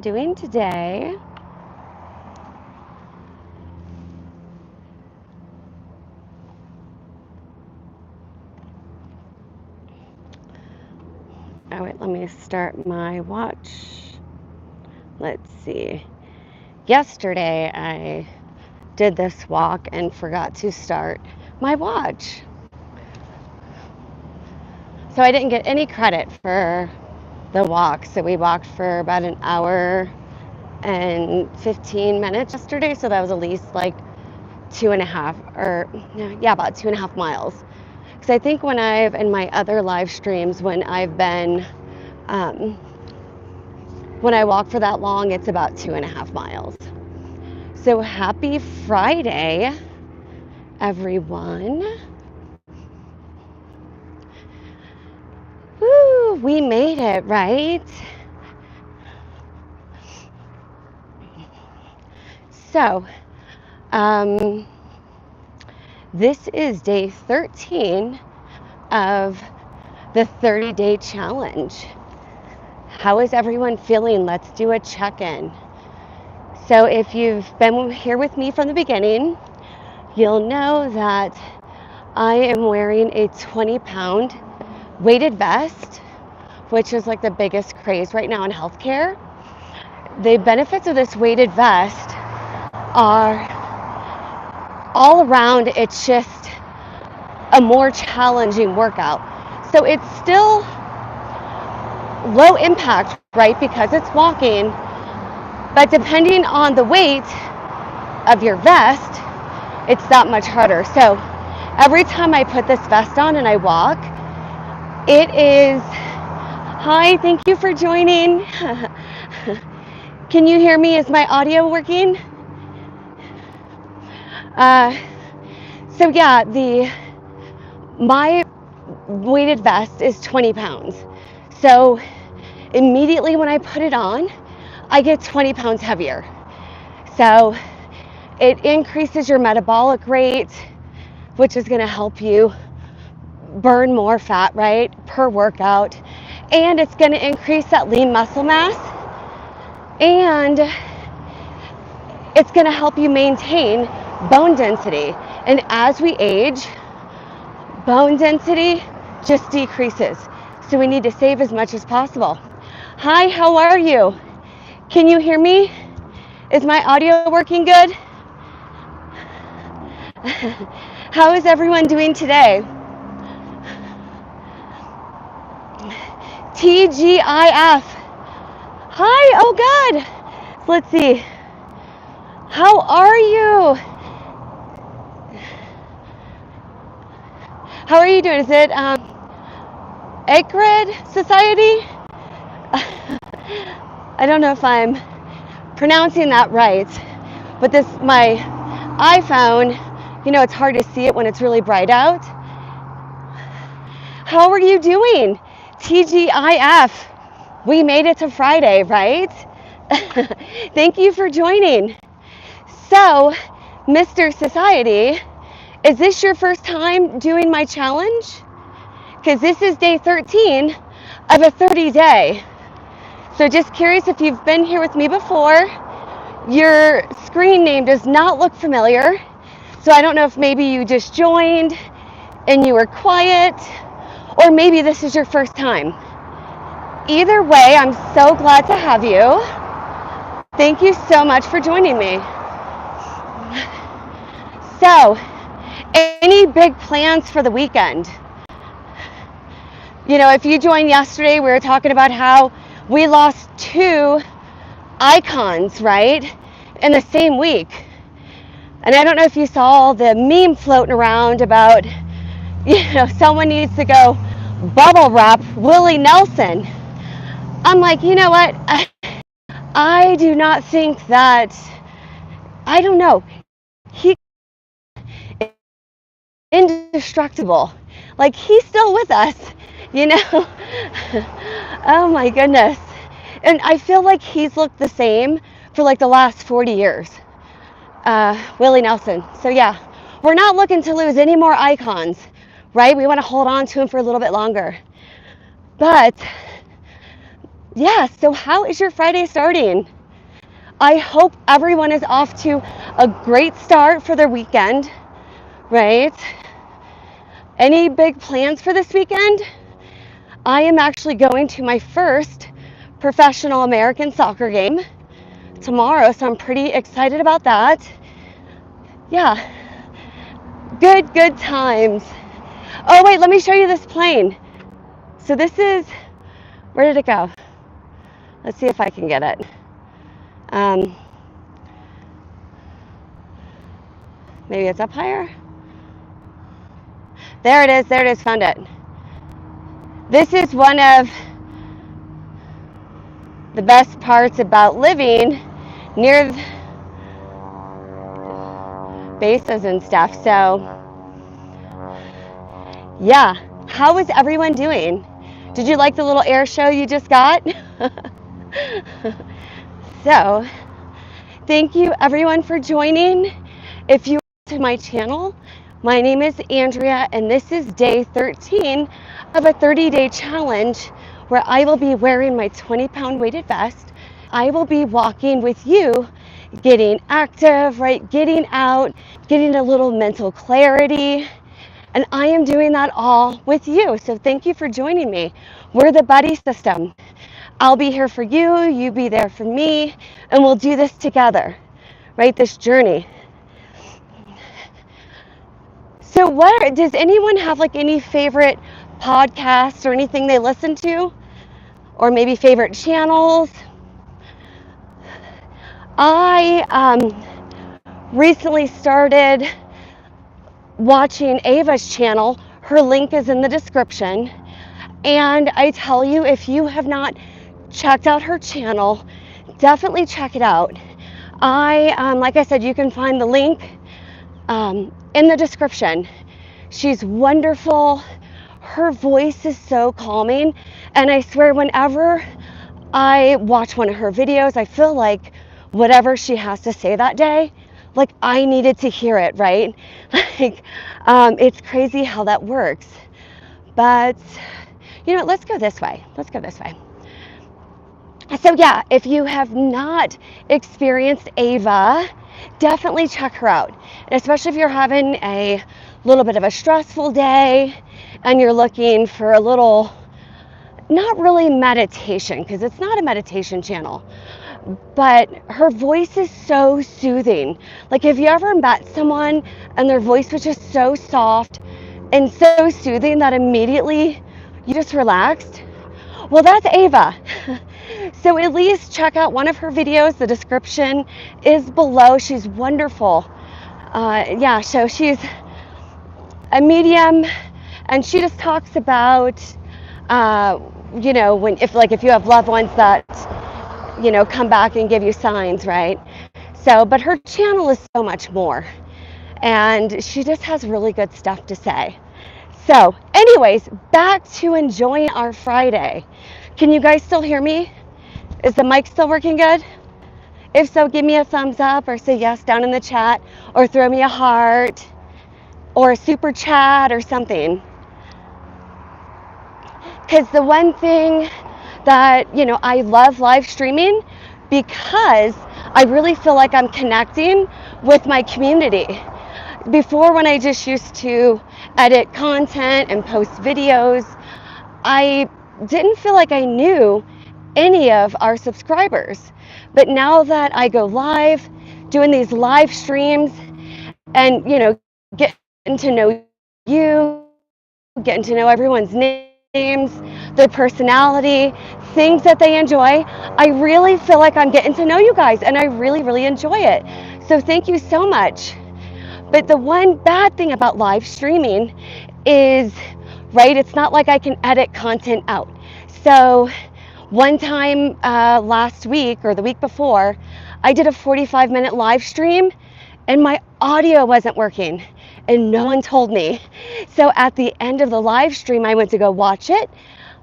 Doing today? Oh wait, let me start my watch. Let's see. Yesterday I did this walk and forgot to start my watch. So I didn't get any credit for the walk. So we walked for about an hour and 15 minutes yesterday. So that was at least like 2.5 or yeah, about 2.5 miles. Because I think in my other live streams, when I've been, when I walk for that long, it's about 2.5 miles. So happy Friday, everyone. Woo, we made it, right? So, this is day 13 of the 30-day challenge. How is everyone feeling? Let's do a check-in. So if you've been here with me from the beginning, you'll know that I am wearing a 20-pound weighted vest, which is like the biggest craze right now in healthcare. The benefits of this weighted vest are all around. It's just a more challenging workout. So it's still low impact, right? Because it's walking, but depending on the weight of your vest, it's that much harder. So every time I put this vest on and I walk, it is, hi, thank you for joining. Can you hear me? Is my audio working? So yeah, my weighted vest is 20 pounds. So immediately when I put it on, I get 20 pounds heavier. So it increases your metabolic rate, which is gonna help you burn more fat, right, per workout. And it's gonna increase that lean muscle mass. And it's gonna help you maintain bone density. And as we age, bone density just decreases. So we need to save as much as possible. Hi, how are you? Can you hear me? Is my audio working good? How is everyone doing today? TGIF. Hi, oh good. Let's see. How are you? How are you doing? Is it Egrid Society? I don't know if I'm pronouncing that right, but my iPhone, it's hard to see it when it's really bright out. How are you doing? TGIF. We made it to Friday, right? Thank you for joining. So, Mr. Society, is this your first time doing my challenge? Because this is day 13 of a 30-day. So just curious if you've been here with me before. Your screen name does not look familiar. So I don't know if maybe you just joined and you were quiet, or maybe this is your first time. Either way, I'm so glad to have you. Thank you so much for joining me. So, any big plans for the weekend? If you joined yesterday, we were talking about how we lost 2 icons, right, in the same week. And I don't know if you saw the meme floating around about, someone needs to go bubble wrap Willie Nelson. I'm like, you know what? I do not think that, I don't know, he is indestructible. Like, he's still with us, Oh my goodness. And I feel like he's looked the same for like the last 40 years. Willie Nelson. So yeah, we're not looking to lose any more icons, right? We want to hold on to him for a little bit longer. But Yeah, so how is your Friday starting? I hope everyone is off to a great start for their weekend, right? Any big plans for this weekend? I am actually going to my first professional American soccer game tomorrow, so I'm pretty excited about that. Yeah, good times. Oh wait, let me show you this plane. So this is, where did it go? Let's see if I can get it. Maybe it's up higher. There it is, found it. This is one of the best parts about living near bases and stuff. So yeah, how is everyone doing? Did you like the little air show you just got? So thank you everyone for joining. If you are to my channel, my name is Andrea and this is day 13 of a 30-day challenge where I will be wearing my 20-pound weighted vest. I will be walking with you, getting active, right? Getting out, getting a little mental clarity. And I am doing that all with you. So thank you for joining me. We're the buddy system. I'll be here for you, you be there for me, and we'll do this together, right? This journey. So does anyone have like any favorite podcasts or anything they listen to? Or maybe favorite channels? I recently started watching Ava's channel. Her link is in the description. And I tell you, if you have not checked out her channel, definitely check it out. Like I said, you can find the link in the description. She's wonderful. Her voice is so calming. And I swear, whenever I watch one of her videos, I feel like whatever she has to say that day, like I needed to hear it, right? Like, it's crazy how that works. But, you know, let's go this way. So yeah, if you have not experienced Ava, definitely check her out. And especially if you're having a little bit of a stressful day and you're looking for a little, not really meditation, because it's not a meditation channel, but her voice is so soothing. Like, have you ever met someone and their voice was just so soft and so soothing that immediately you just relaxed? Well, that's Ava. So at least check out one of her videos. The description is below. She's wonderful. Yeah, so she's a medium, and she just talks about, you know, if you have loved ones that, you know, come back and give you signs, right? So, but her channel is so much more, and she just has really good stuff to say. So, anyways, back to enjoying our Friday. Can you guys still hear me? Is the mic still working good? If so, give me a thumbs up or say yes down in the chat, or throw me a heart or a super chat or something. Because the one thing that, you know, I love live streaming because I really feel like I'm connecting with my community. Before, when I just used to edit content and post videos, I didn't feel like I knew any of our subscribers. But now that I go live, doing these live streams and, you know, getting to know you, getting to know everyone's names, their personality, things that they enjoy, I really feel like I'm getting to know you guys, and I really enjoy it. So thank you so much. But the one bad thing about live streaming is, right, it's not like I can edit content out. So one time last week or the week before, I did a 45-minute live stream and my audio wasn't working and no one told me. So at the end of the live stream, I went to go watch it.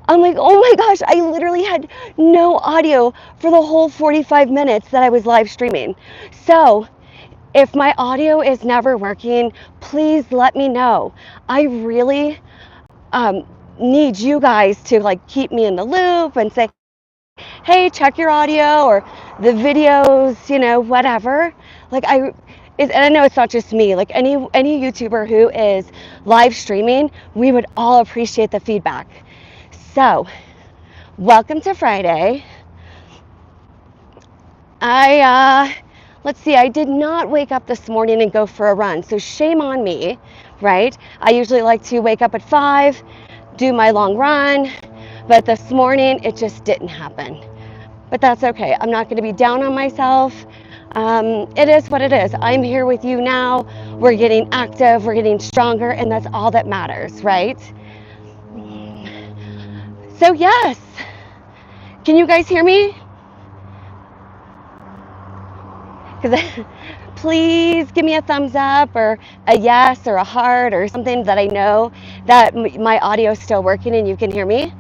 I'm like, oh my gosh, I literally had no audio for the whole 45 minutes that I was live streaming. So if my audio is never working, please let me know. I really need you guys to like keep me in the loop and say, hey, check your audio or the videos, whatever. Like and I know it's not just me. Like any YouTuber who is live streaming, we would all appreciate the feedback. So, welcome to Friday. Let's see, I did not wake up this morning and go for a run, so shame on me, right? I usually like to wake up at 5, do my long run, but this morning it just didn't happen. But that's okay. I'm not going to be down on myself. It is what it is. I'm here with you now. We're getting active, we're getting stronger, and that's all that matters, right? So, yes. Can you guys hear me? Please give me a thumbs up or a yes or a heart or something that I know that my audio is still working and you can hear me.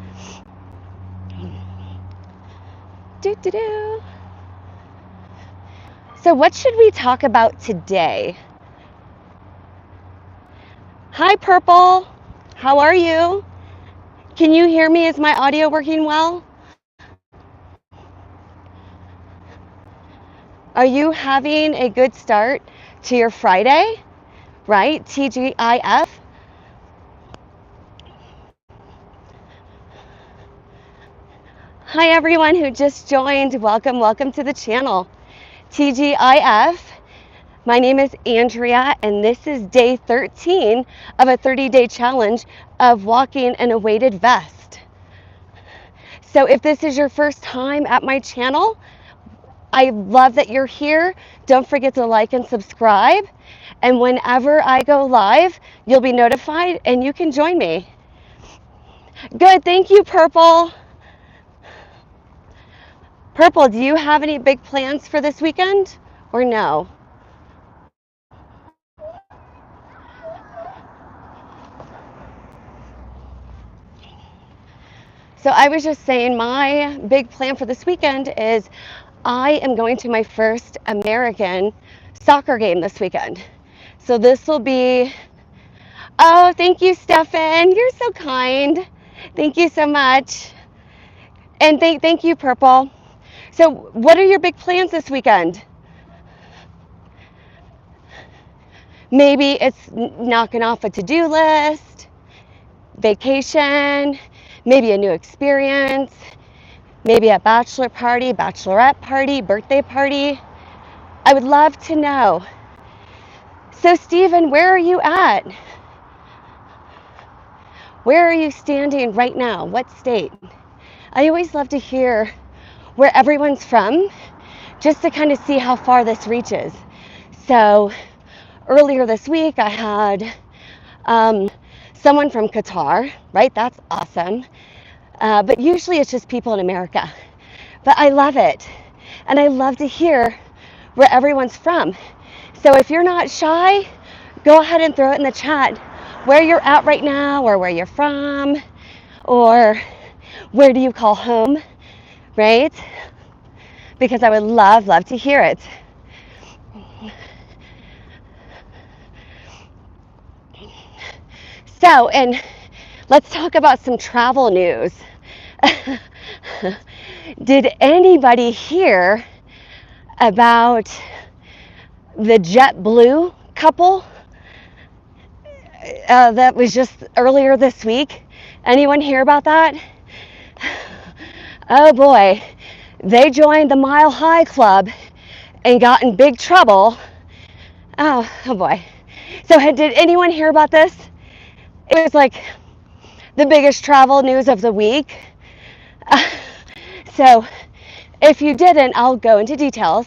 Do. So what should we talk about today? Hi, Purple. How are you? Can you hear me? Is my audio working well? Are you having a good start to your Friday? Right? TGIF. Hi, everyone who just joined. Welcome to the channel. TGIF. My name is Andrea, and this is day 13 of a 30-day challenge of walking in a weighted vest. So if this is your first time at my channel, I love that you're here. Don't forget to like and subscribe. And whenever I go live, you'll be notified and you can join me. Good, thank you, Purple. Purple, do you have any big plans for this weekend or no? So I was just saying my big plan for this weekend is I am going to my first American soccer game this weekend. So this will be, oh, thank you, Stefan. You're so kind. Thank you so much. And thank you, Purple. So what are your big plans this weekend? Maybe it's knocking off a to-do list, vacation, maybe a new experience, maybe a bachelor party, bachelorette party, birthday party. I would love to know. So Stephen, where are you at? Where are you standing right now? What state? I always love to hear where everyone's from, just to kind of see how far this reaches. So earlier this week, I had someone from Qatar, right? That's awesome. But usually it's just people in America. But I love it. And I love to hear where everyone's from. So if you're not shy, go ahead and throw it in the chat where you're at right now, or where you're from, or where do you call home, right? Because I would love to hear it. So, and let's talk about some travel news. Did anybody hear about the JetBlue couple that was just earlier this week? Anyone hear about that? Oh boy, they joined the Mile High Club and got in big trouble. Oh boy. So did anyone hear about this? It was like the biggest travel news of the week. So if you didn't, I'll go into details.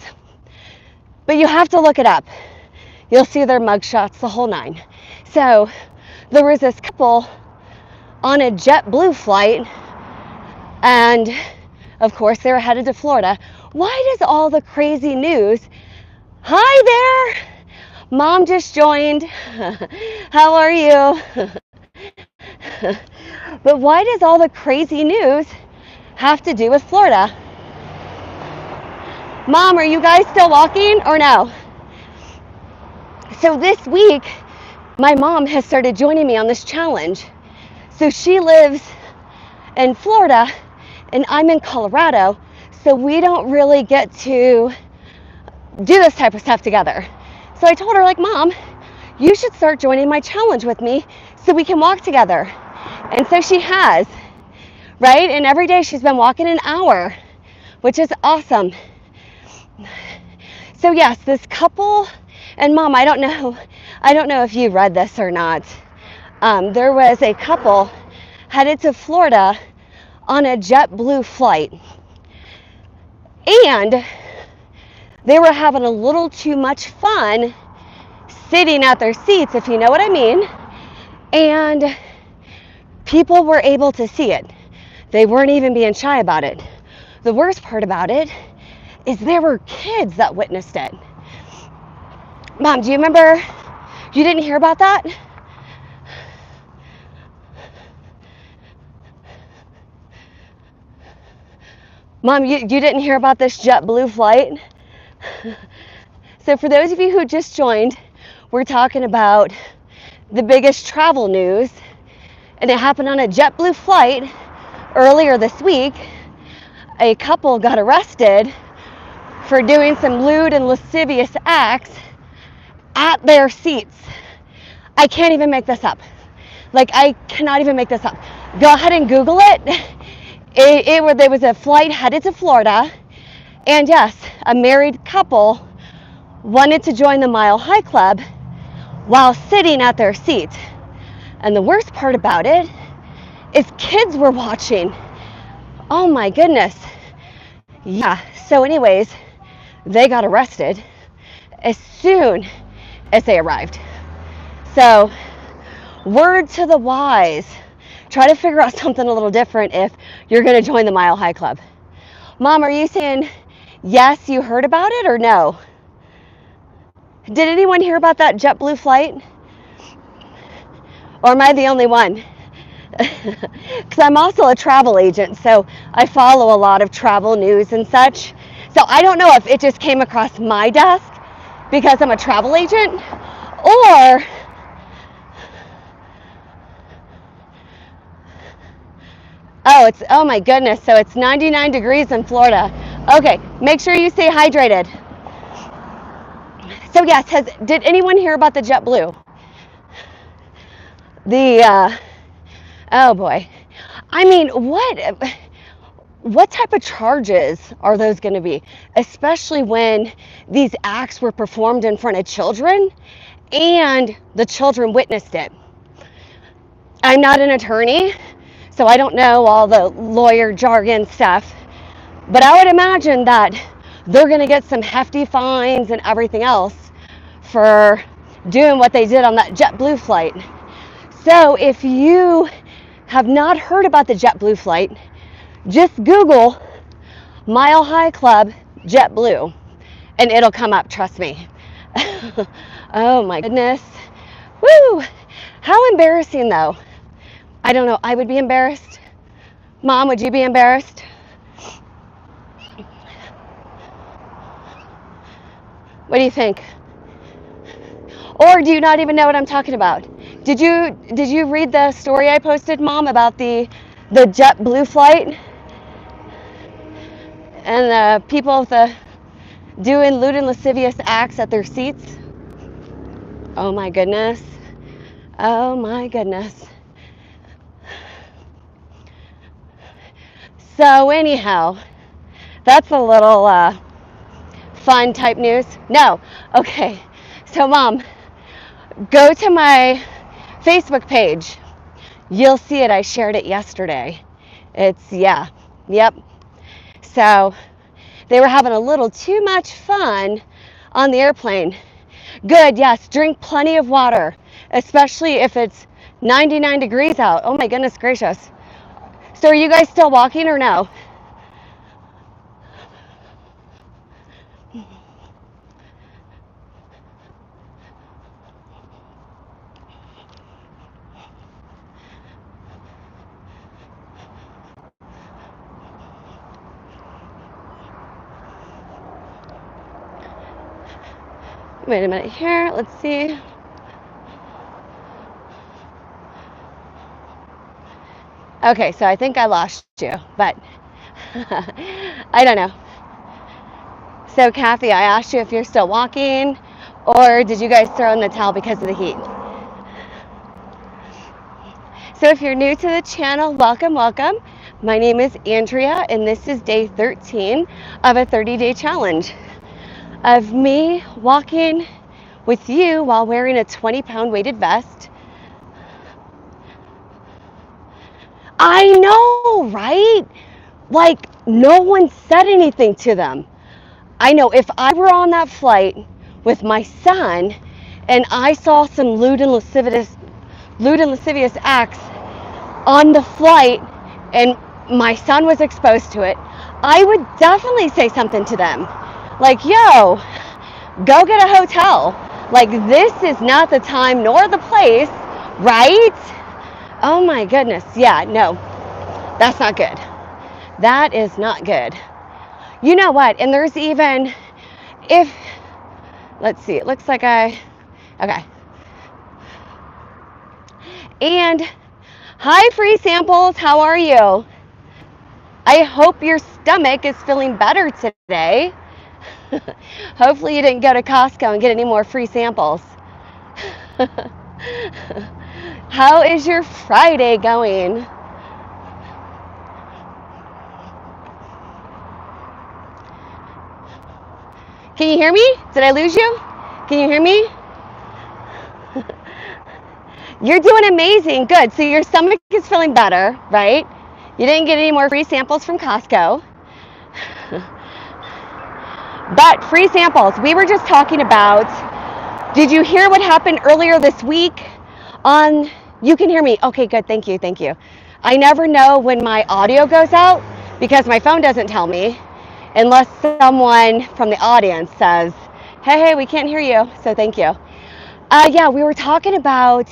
But you have to look it up. You'll see their mugshots, the whole nine. So there was this couple on a JetBlue flight, and of course they were headed to Florida. Why does all the crazy news? Hi there! Mom just joined. How are you? But why does all the crazy news have to do with Florida? Mom, are you guys still walking or no? So this week, my mom has started joining me on this challenge. So she lives in Florida, and I'm in Colorado, so we don't really get to do this type of stuff together. So I told her, like, Mom, you should start joining my challenge with me so we can walk together. And so she has, right? And every day she's been walking an hour, which is awesome. So yes, this couple, and Mom, I don't know if you read this or not. There was a couple headed to Florida on a JetBlue flight, and they were having a little too much fun sitting at their seats, if you know what I mean, and people were able to see it. They weren't even being shy about it. The worst part about it is there were kids that witnessed it. Mom, do you remember? You didn't hear about that? Mom, you didn't hear about this JetBlue flight? So for those of you who just joined, we're talking about the biggest travel news, and it happened on a JetBlue flight earlier this week. A couple got arrested for doing some lewd and lascivious acts at their seats. I can't even make this up. Like, I cannot even make this up. Go ahead and Google it. There was a flight headed to Florida, and yes, a married couple wanted to join the Mile High Club while sitting at their seat. And the worst part about it is kids were watching. Oh my goodness. Yeah, so anyways, they got arrested as soon as they arrived. So, word to the wise, try to figure out something a little different if you're going to join the Mile High Club. Mom, are you saying yes, you heard about it, or no? Did anyone hear about that JetBlue flight? Or am I the only one? Because I'm also a travel agent, so I follow a lot of travel news and such. So I don't know if it just came across my desk because I'm a travel agent, or oh my goodness, so it's 99 degrees in Florida. Okay, make sure you stay hydrated. So yes, did anyone hear about the JetBlue? Oh boy. I mean, what type of charges are those going to be? Especially when these acts were performed in front of children and the children witnessed it. I'm not an attorney, so I don't know all the lawyer jargon stuff, but I would imagine that they're going to get some hefty fines and everything else for doing what they did on that JetBlue flight. So if you have not heard about the JetBlue flight, just Google Mile High Club JetBlue and it'll come up, trust me. Oh my goodness. Woo! How embarrassing though. I don't know, I would be embarrassed. Mom, would you be embarrassed? What do you think? Or do you not even know what I'm talking about? Did you read the story I posted, Mom, about the JetBlue flight and the people doing lewd and lascivious acts at their seats? Oh my goodness. Oh my goodness. So anyhow, that's a little fun type news. No. Okay. So Mom, go to my Facebook page. You'll see it. I shared it yesterday. Yep. So they were having a little too much fun on the airplane. Good, yes, drink plenty of water, especially if it's 99 degrees out. Oh my goodness gracious. So are you guys still walking or no? Wait a minute here, let's see. Okay, so I think I lost you, but I don't know. So Kathy, I asked you if you're still walking, or did you guys throw in the towel because of the heat? So if you're new to the channel, welcome, welcome. My name is Andrea, and this is day 13 of a 30-day challenge of me walking with you while wearing a 20-pound weighted vest. I know, right? Like, no one said anything to them. I know if I were on that flight with my son and I saw some lewd and lascivious acts on the flight and my son was exposed to it, I would definitely say something to them. Like, yo, go get a hotel. Like, this is not the time nor the place, right? Oh my goodness. Yeah, no, that's not good. That is not good. You know what? And there's even, let's see, it looks like okay. And hi, free samples, how are you? I hope your stomach is feeling better today. Hopefully you didn't go to Costco and get any more free samples. How is your Friday going? Can you hear me? Did I lose you? Can you hear me? You're doing amazing. Good. So your stomach is feeling better, right? You didn't get any more free samples from Costco. But free samples, we were just talking about, did you hear what happened earlier this week on, you can hear me. Okay, good. Thank you. Thank you. I never know when my audio goes out because my phone doesn't tell me unless someone from the audience says, hey, we can't hear you. So thank you. Yeah, we were talking about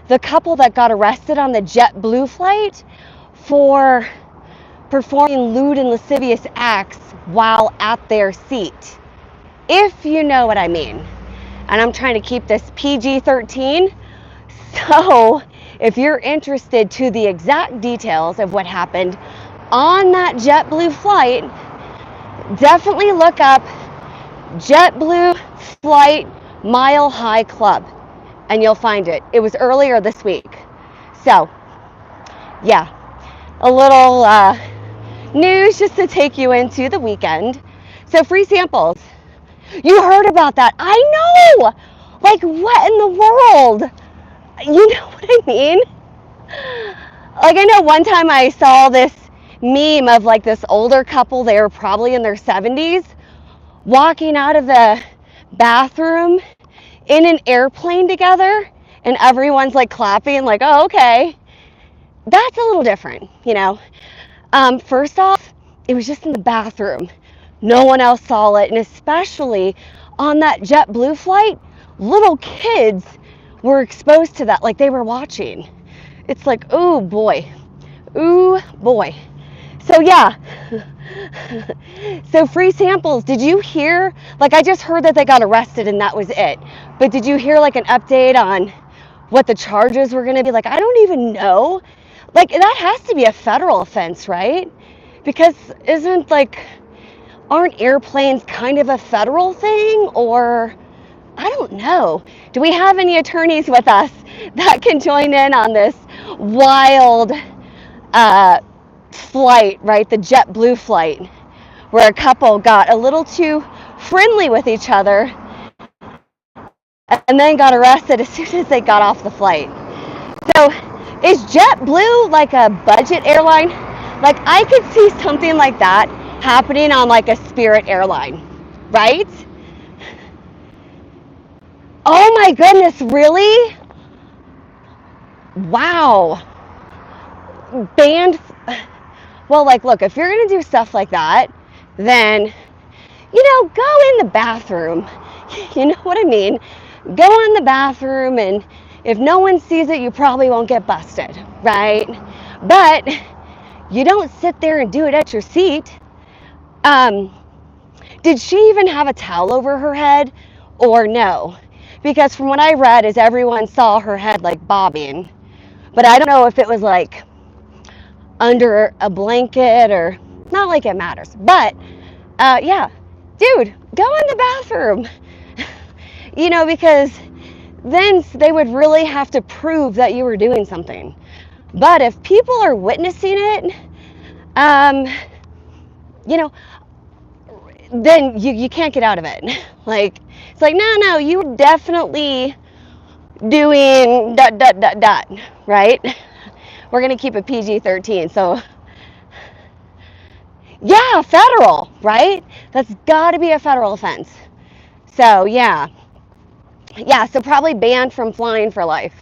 the couple that got arrested on the JetBlue flight for performing lewd and lascivious acts while at their seat, if you know what I mean. And I'm trying to keep this PG-13. So if you're interested to the exact details of what happened on that JetBlue flight, definitely look up JetBlue Flight Mile High Club and you'll find it. It was earlier this week. So yeah, a little news just to take you into the weekend. So free samples. You heard about that. I know. Like, what in the world? You know what I mean? Like, I know one time I saw this meme of like this older couple, they were probably in their 70s, walking out of the bathroom in an airplane together, and everyone's like clapping, like, oh, okay. That's a little different, you know. First off, it was just in the bathroom. No one else saw it, and especially on that JetBlue flight, little kids were exposed to that, like they were watching. It's like, oh boy, ooh boy. So yeah, so free samples. Did you hear, like I just heard that they got arrested and that was it. But did you hear like an update on what the charges were gonna be? Like, I don't even know. Like, that has to be a federal offense, right? Because aren't airplanes kind of a federal thing? Or, I don't know. Do we have any attorneys with us that can join in on this wild flight, right? The JetBlue flight, where a couple got a little too friendly with each other and then got arrested as soon as they got off the flight. So is JetBlue like a budget airline? Like, I could see something like that happening on like a Spirit airline, right? Oh my goodness, really? Wow. Banned. Well, like, look, if you're gonna do stuff like that, then, go in the bathroom. You know what I mean? Go in the bathroom, and if no one sees it, you probably won't get busted, right? But you don't sit there and do it at your seat. Did she even have a towel over her head or no? Because from what I read is everyone saw her head like bobbing. But I don't know if it was like under a blanket or Not like it matters. But, yeah, dude, go in the bathroom. Because then they would really have to prove that you were doing something. But if people are witnessing it, you know, then you can't get out of it. It's like, no, you were definitely doing ... right? We're going to keep it PG-13. So, yeah, federal, right? That's got to be a federal offense. So, yeah. Yeah, so probably banned from flying for life.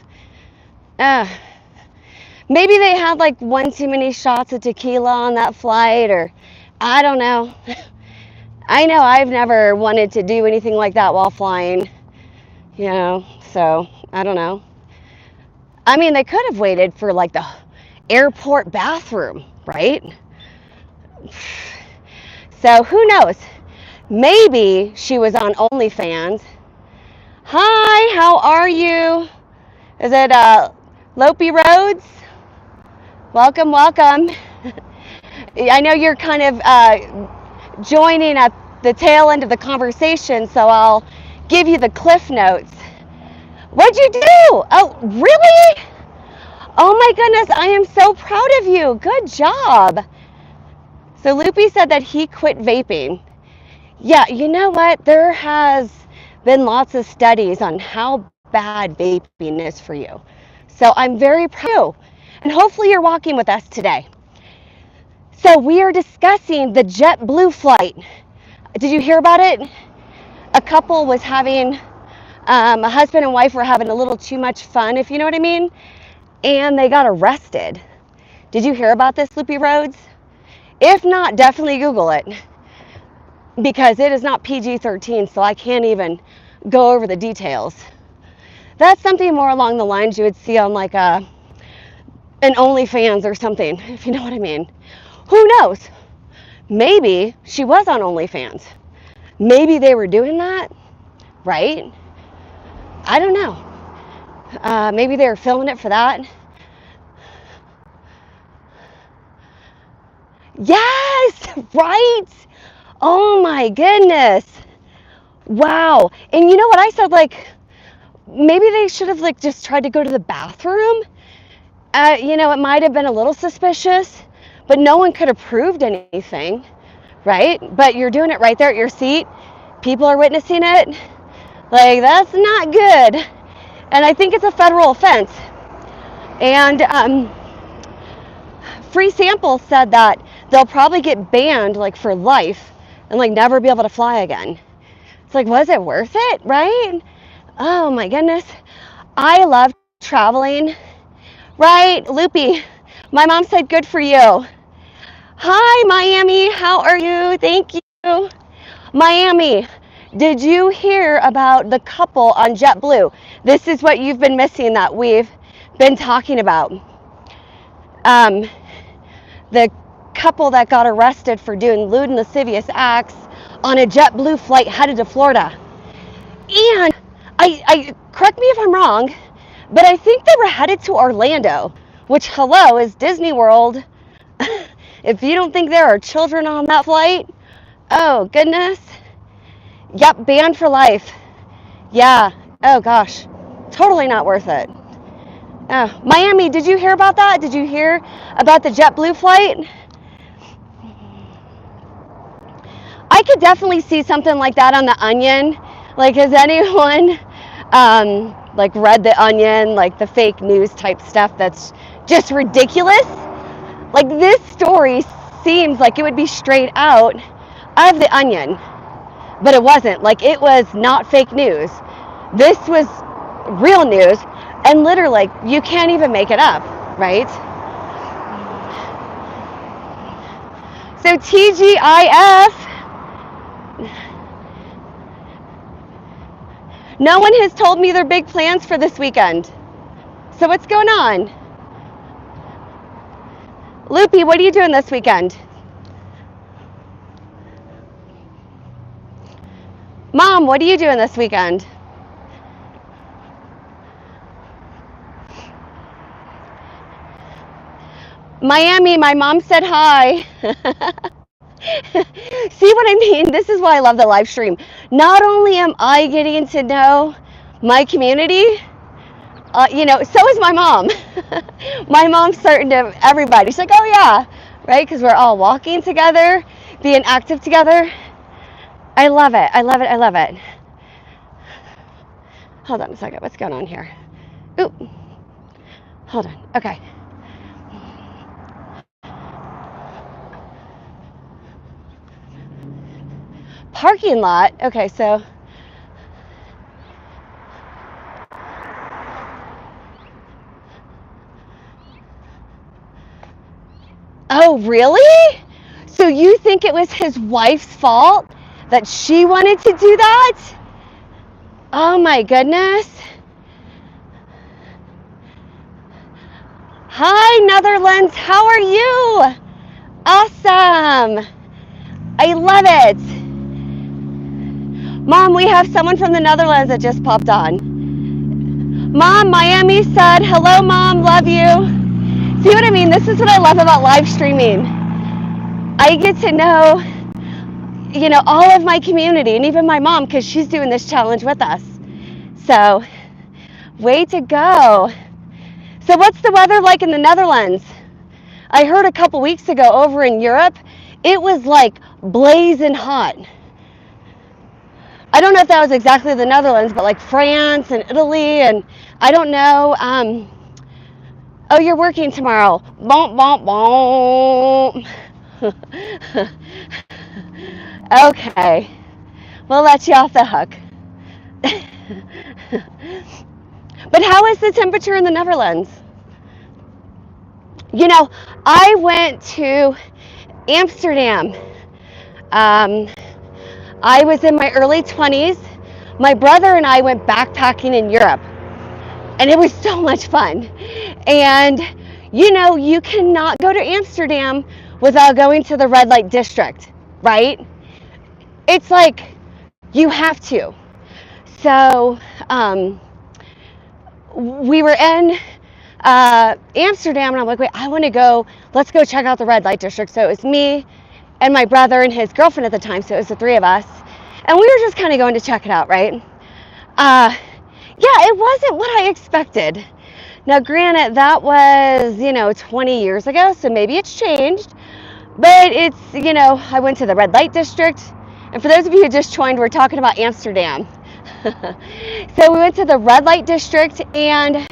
Maybe they had like one too many shots of tequila on that flight, or I don't know. I know I've never wanted to do anything like that while flying, so I don't know. I mean, they could have waited for like the airport bathroom, right? So who knows? Maybe she was on OnlyFans. Hi, how are you? Is it Lopey Rhodes? Welcome. I know you're kind of joining at the tail end of the conversation, so I'll give you the cliff notes. What'd you do? Oh, really? Oh my goodness, I am so proud of you. Good job. So Loopy said that he quit vaping. Yeah, you know what? There has been lots of studies on how bad vaping is for you. So I'm very proud of you. And hopefully you're walking with us today. So we are discussing the JetBlue flight. Did you hear about it? A couple was having, a husband and wife were having a little too much fun, if you know what I mean, and they got arrested. Did you hear about this, Loopy Rhodes? If not, definitely Google it, because it is not PG-13, so I can't even go over the details. That's something more along the lines you would see on like an OnlyFans or something, if you know what I mean. Who knows? Maybe she was on OnlyFans. Maybe they were doing that, right? I don't know. Maybe they were filming it for that. Yes, right? Oh my goodness. Wow. And you know what I said, like, maybe they should have like just tried to go to the bathroom. It might have been a little suspicious, but no one could have proved anything, right? But you're doing it right there at your seat. People are witnessing it. Like, that's not good. And I think it's a federal offense. And Free Sample said that they'll probably get banned like for life and like never be able to fly again. It's like, was it worth it, right? Oh my goodness. I love traveling. Right, Loopy. My mom said good for you. Hi, Miami. How are you? Thank you. Miami, did you hear about the couple on JetBlue? This is what you've been missing that we've been talking about. The couple that got arrested for doing lewd and lascivious acts on a JetBlue flight headed to Florida. And I correct me if I'm wrong, but I think they were headed to Orlando, which, hello, is Disney World. If you don't think there are children on that flight, oh goodness. Yep, banned for life. Yeah, oh gosh, totally not worth it. Miami, did you hear about that? Did you hear about the JetBlue flight? I could definitely see something like that on The Onion. Like, has anyone like read The Onion, like the fake news type stuff that's just ridiculous? Like, this story seems like it would be straight out of The Onion, but it wasn't. Like, it was not fake news. This was real news, and literally, you can't even make it up, right? So TGIF, no one has told me their big plans for this weekend. So what's going on? Loopy, what are you doing this weekend? Mom, what are you doing this weekend? Miami, my mom said hi. See what I mean? This is why I love the live stream. Not only am I getting to know my community, so is my mom. My mom's starting to everybody. She's like, oh yeah, right? Because we're all walking together, being active together. I love it. I love it. I love it. Hold on a second. What's going on here? Oop. Hold on. Okay. Parking lot. Okay, so. Oh, really? So you think it was his wife's fault that she wanted to do that? Oh my goodness. Hi, Netherlands. How are you? Awesome. I love it. Mom, we have someone from the Netherlands that just popped on. Mom, Miami said, hello, Mom, love you. See what I mean? This is what I love about live streaming. I get to know, all of my community and even my mom because she's doing this challenge with us. So, way to go. So what's the weather like in the Netherlands? I heard a couple weeks ago over in Europe, it was like blazing hot. I don't know if that was exactly the Netherlands, but like France and Italy, and I don't know. Oh, you're working tomorrow. Bonk, bonk, bonk. Okay, we'll let you off the hook. But how is the temperature in the Netherlands? I went to Amsterdam. I was in my early 20s. My brother and I went backpacking in Europe, and it was so much fun. And you cannot go to Amsterdam without going to the red light district, right? It's like you have to. So we were in Amsterdam, and I'm like, wait, I want to go. Let's go check out the red light district. So it was me and my brother and his girlfriend at the time, so it was the three of us, and we were just kind of going to check it out, right? Yeah, it wasn't what I expected. Now, granted, that was 20 years ago, so maybe it's changed, but it's I went to the red light district, and for those of you who just joined, we're talking about Amsterdam. So we went to the red light district, and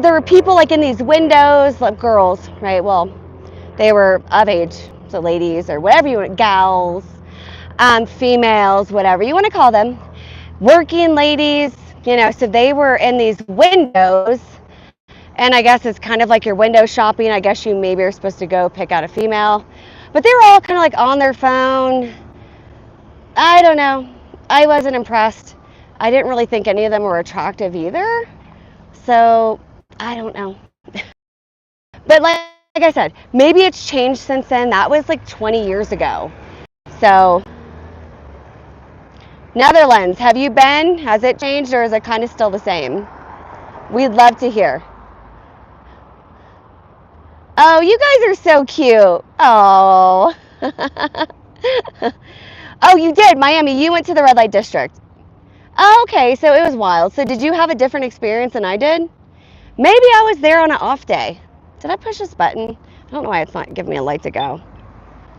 there were people like in these windows, like girls, right? Well, they were of age, so ladies or whatever you want, gals, females, whatever you want to call them, working ladies, so they were in these windows, and I guess it's kind of like your window shopping. I guess you maybe are supposed to go pick out a female, but they were all kind of like on their phone. I don't know. I wasn't impressed. I didn't really think any of them were attractive either. So, I don't know. But like I said, maybe it's changed since then. That was like 20 years ago. So, Netherlands, have you been? Has it changed, or is it kind of still the same? We'd love to hear. Oh, you guys are so cute. Oh. Oh, you did. Miami, you went to the red light district. Oh, okay, so it was wild. So did you have a different experience than I did? Maybe I was there on an off day. Did I push this button? I don't know why it's not giving me a light to go.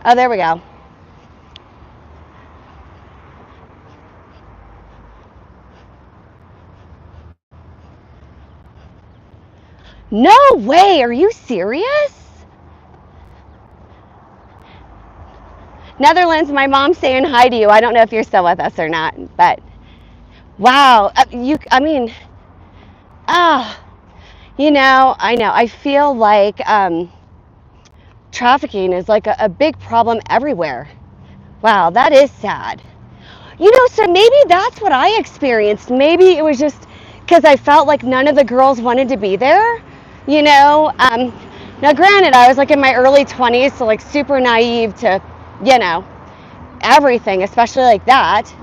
Oh, there we go. No way, are you serious? Netherlands, my mom's saying hi to you. I don't know if you're still with us or not, but wow, I mean, I know. I feel like trafficking is like a big problem everywhere. Wow, that is sad. So maybe that's what I experienced. Maybe it was just because I felt like none of the girls wanted to be there. Now granted, I was like in my early 20s, so like super naive to, everything, especially like that.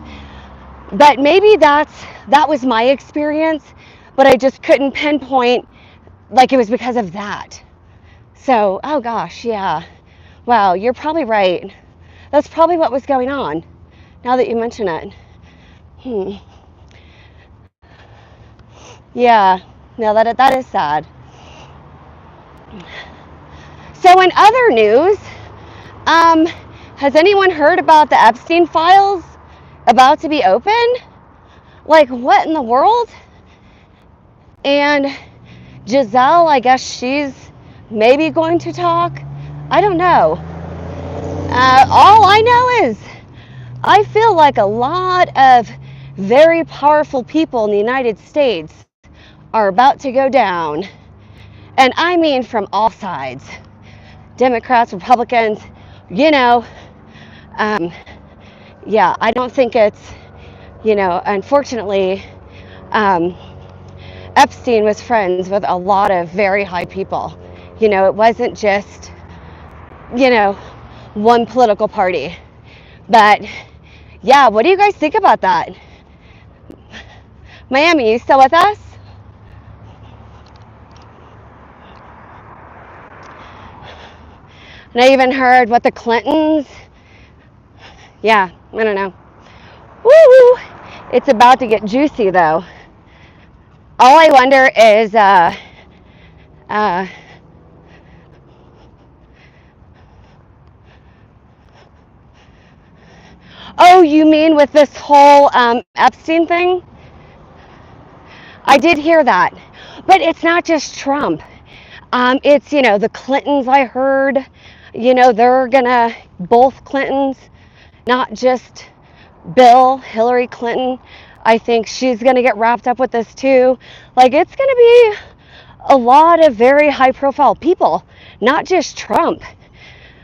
But maybe that was my experience, but I just couldn't pinpoint like it was because of that. So, oh gosh, yeah. Wow, you're probably right. That's probably what was going on, now that you mention it. Yeah, no, that is sad. So in other news, has anyone heard about the Epstein files about to be open? Like, what in the world? And Giselle, I guess she's maybe going to talk. I don't know. All I know is I feel like a lot of very powerful people in the United States are about to go down. And I mean from all sides. Democrats, Republicans, you know. Yeah, I don't think it's, unfortunately, Epstein was friends with a lot of very high people. It wasn't just, one political party. But yeah, what do you guys think about that? Miami, you still with us? And I even heard what the Clintons, yeah, I don't know. Woo! It's about to get juicy though. All I wonder is, oh, you mean with this whole Epstein thing? I did hear that. But it's not just Trump. It's, the Clintons, I heard. They're gonna, both Clintons, not just Hillary Clinton. I think she's gonna get wrapped up with this too. Like, it's gonna be a lot of very high profile people, not just Trump.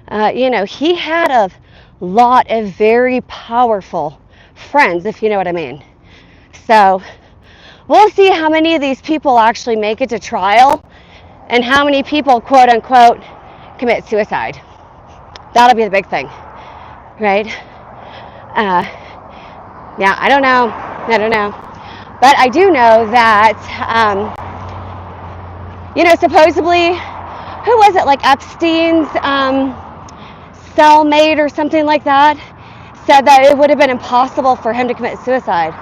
He had a lot of very powerful friends, if you know what I mean. So we'll see how many of these people actually make it to trial and how many people, quote unquote, commit suicide. That'll be the big thing, right? Yeah, I don't know. But I do know that, supposedly, who was it, like Epstein's cellmate or something like that, said that it would have been impossible for him to commit suicide.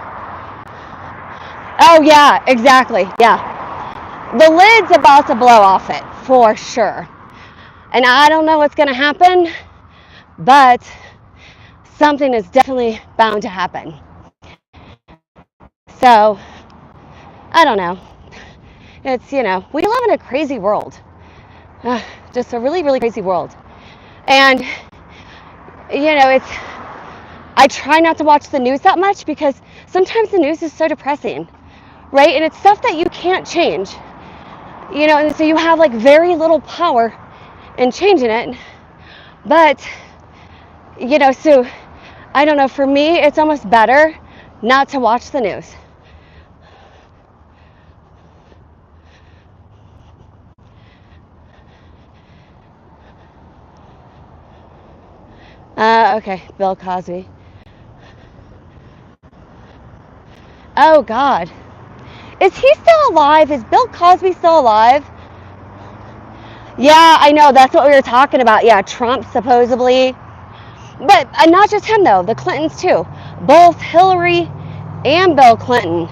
Oh, yeah, exactly, yeah. The lid's about to blow off it, for sure. And I don't know what's going to happen, but something is definitely bound to happen. So, I don't know. It's, we live in a crazy world. Just a really, really crazy world. And, I try not to watch the news that much because sometimes the news is so depressing, right? And it's stuff that you can't change. And so you have like very little power in changing it. But, so I don't know, for me, it's almost better not to watch the news. Okay, Bill Cosby. Oh, God. Is he still alive? Is Bill Cosby still alive? Yeah, I know. That's what we were talking about. Yeah, Trump supposedly. But not just him, though. The Clintons, too. Both Hillary and Bill Clinton.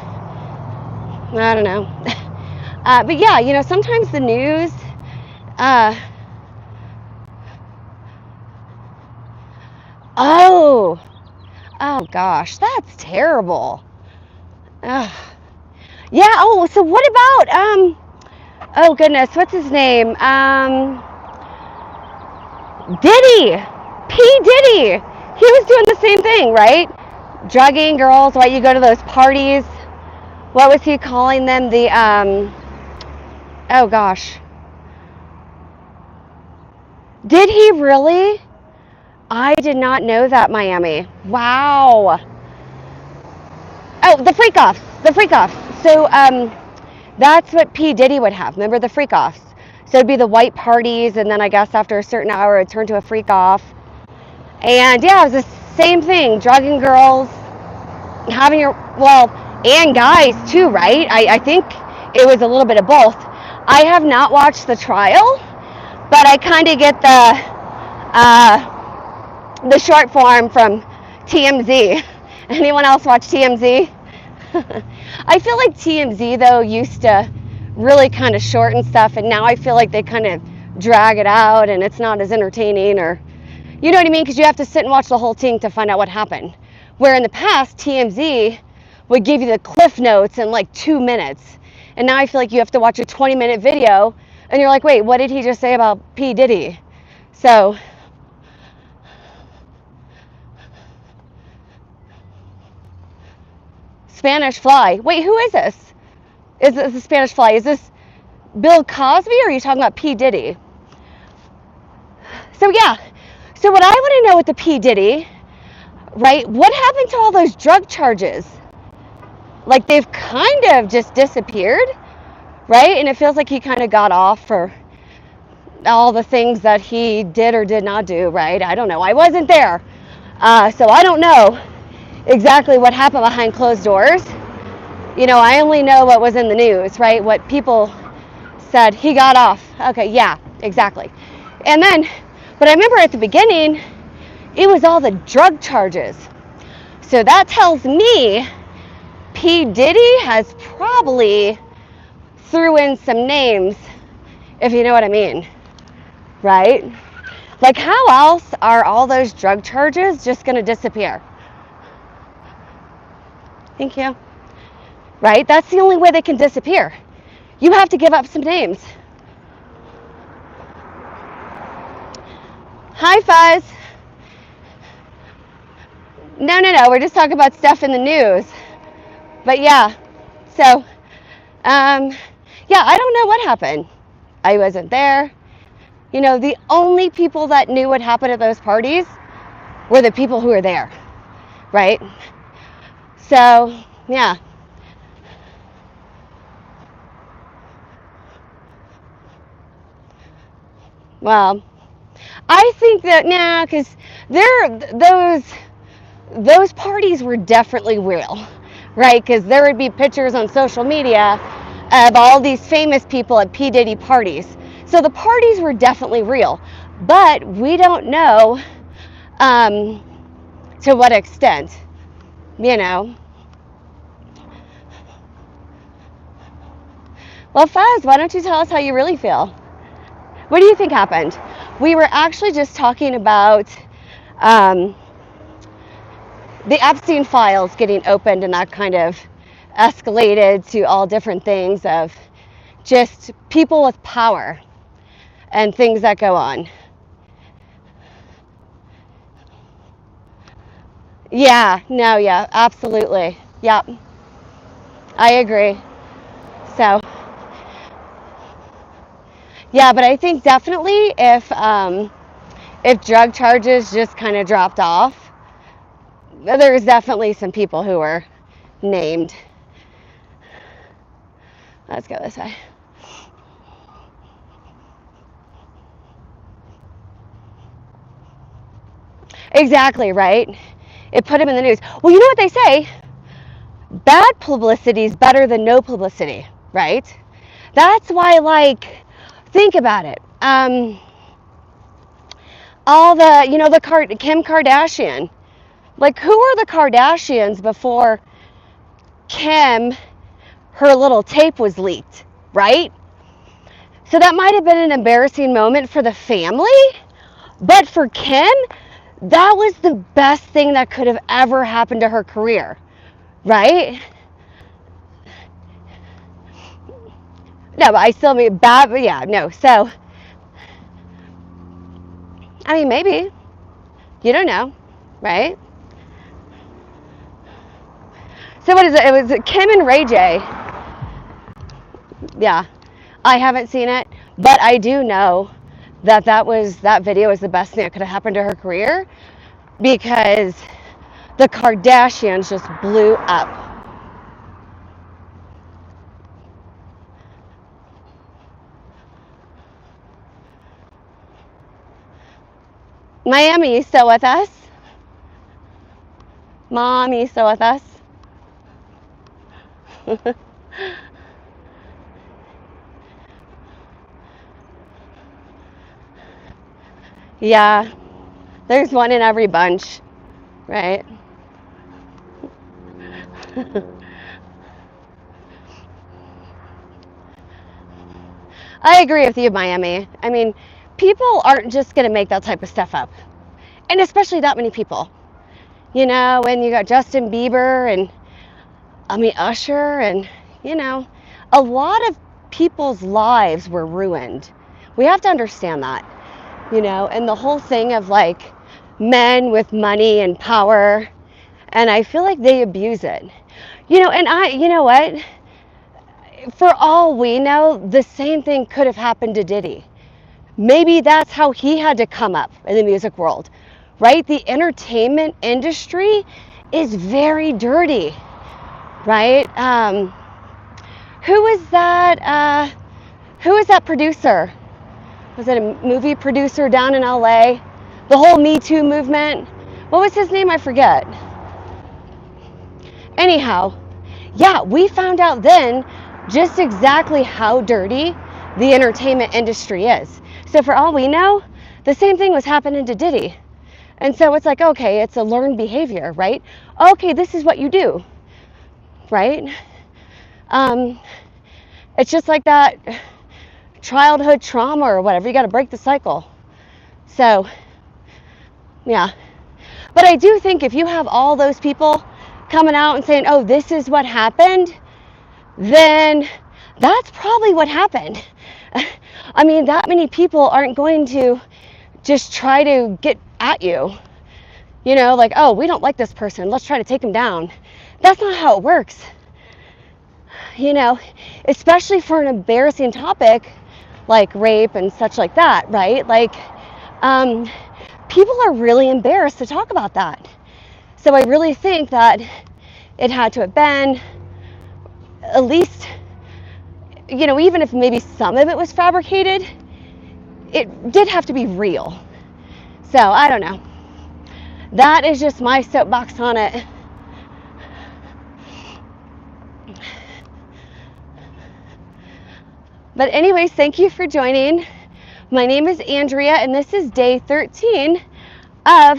I don't know. But yeah, sometimes the news... Oh gosh, that's terrible. Yeah, oh, so what about, oh goodness, what's his name? Diddy, P. Diddy. He was doing the same thing, right? Drugging girls while you go to those parties. What was he calling them? The, oh gosh. Did he really? I did not know that, Miami. Wow. Oh, the freak-offs. So, that's what P. Diddy would have. Remember the freak-offs? So it'd be the white parties, and then I guess after a certain hour, it'd turn to a freak-off. And yeah, it was the same thing. Drugging girls, having and guys too, right? I think it was a little bit of both. I have not watched the trial, but I kind of get the short form from TMZ. Anyone else watch TMZ? I feel like TMZ though used to really kind of shorten stuff, and now I feel like they kind of drag it out and it's not as entertaining, or you know what I mean, because you have to sit and watch the whole thing to find out what happened. Where in the past TMZ would give you the cliff notes in like 2 minutes, and now I feel like you have to watch a 20-minute video and you're like, wait, what did he just say about P. Diddy? So Spanish Fly. Wait, who is this? Is this the Spanish Fly? Is this Bill Cosby, or are you talking about P. Diddy? So yeah. So what I want to know with the P. Diddy, right? What happened to all those drug charges? Like, they've kind of just disappeared, right? And it feels like he kind of got off for all the things that he did or did not do, right? I don't know. I wasn't there. So I don't know exactly what happened behind closed doors. You know, I only know what was in the news, right? What people said. He got off. Okay, yeah, exactly. And then, but I remember at the beginning, it was all the drug charges. So that tells me P. Diddy has probably threw in some names, if you know what I mean, right? Like, how else are all those drug charges just going to disappear? Thank you. Right? That's the only way they can disappear. You have to give up some names. Hi, Fuzz. No. We're just talking about stuff in the news. But yeah. So, yeah, I don't know what happened. I wasn't there. You know, the only people that knew what happened at those parties were the people who were there. Right? So, yeah. Well, I think that because those parties were definitely real, right? Because there would be pictures on social media of all these famous people at P. Diddy parties. So the parties were definitely real, but we don't know to what extent, you know. Well, Faz, why don't you tell us how you really feel? What do you think happened? We were actually just talking about the Epstein files getting opened, and that kind of escalated to all different things of just people with power and things that go on. Yeah, no, yeah, absolutely. Yep, I agree. So, yeah, but I think definitely if drug charges just kind of dropped off, there's definitely some people who were named. Let's go this way. Exactly, right? It put him in the news. Well, you know what they say? Bad publicity is better than no publicity, right? That's why, like, think about it. All the, you know, Kim Kardashian. Like, who were the Kardashians before Kim, her little tape was leaked, right? So that might have been an embarrassing moment for the family, but for Kim, that was the best thing that could have ever happened to her career, right? No, but I still mean bad, but yeah, no. So, I mean, maybe. You don't know, right? So what is it? It was Kim and Ray J. Yeah, I haven't seen it, but I do know that that video was the best thing that could have happened to her career, because the Kardashians just blew up. Miami, you still with us? Mom, you still with us? Yeah, there's one in every bunch, right? I agree with you, Miami. I mean, people aren't just going to make that type of stuff up. And especially that many people. You know, when you got Justin Bieber and, I mean, Usher, and, you know, a lot of people's lives were ruined. We have to understand that, you know, and the whole thing of like men with money and power. And I feel like they abuse it. You know, and you know what? For all we know, the same thing could have happened to Diddy. Maybe that's how he had to come up in the music world, right? The entertainment industry is very dirty, right? Who was that? Who was that producer? Was it a movie producer down in LA? The whole Me Too movement. What was his name? I forget. Anyhow, yeah, we found out then just exactly how dirty the entertainment industry is. So for all we know, the same thing was happening to Diddy. And so it's like, okay, it's a learned behavior, right? Okay, this is what you do, right? Um, it's just like that childhood trauma or whatever. You got to break the cycle. So, yeah. But I do think if you have all those people coming out and saying, oh, this is what happened, then that's probably what happened. I mean, that many people aren't going to just try to get at you. You know, like, oh, we don't like this person, let's try to take him down. That's not how it works. You know, especially for an embarrassing topic like rape and such like that, right? Like, people are really embarrassed to talk about that. So I really think that it had to have been at least, you know, even if maybe some of it was fabricated, it did have to be real. So I don't know. That is just my soapbox on it. But anyways, thank you for joining. My name is Andrea, and this is day 13 of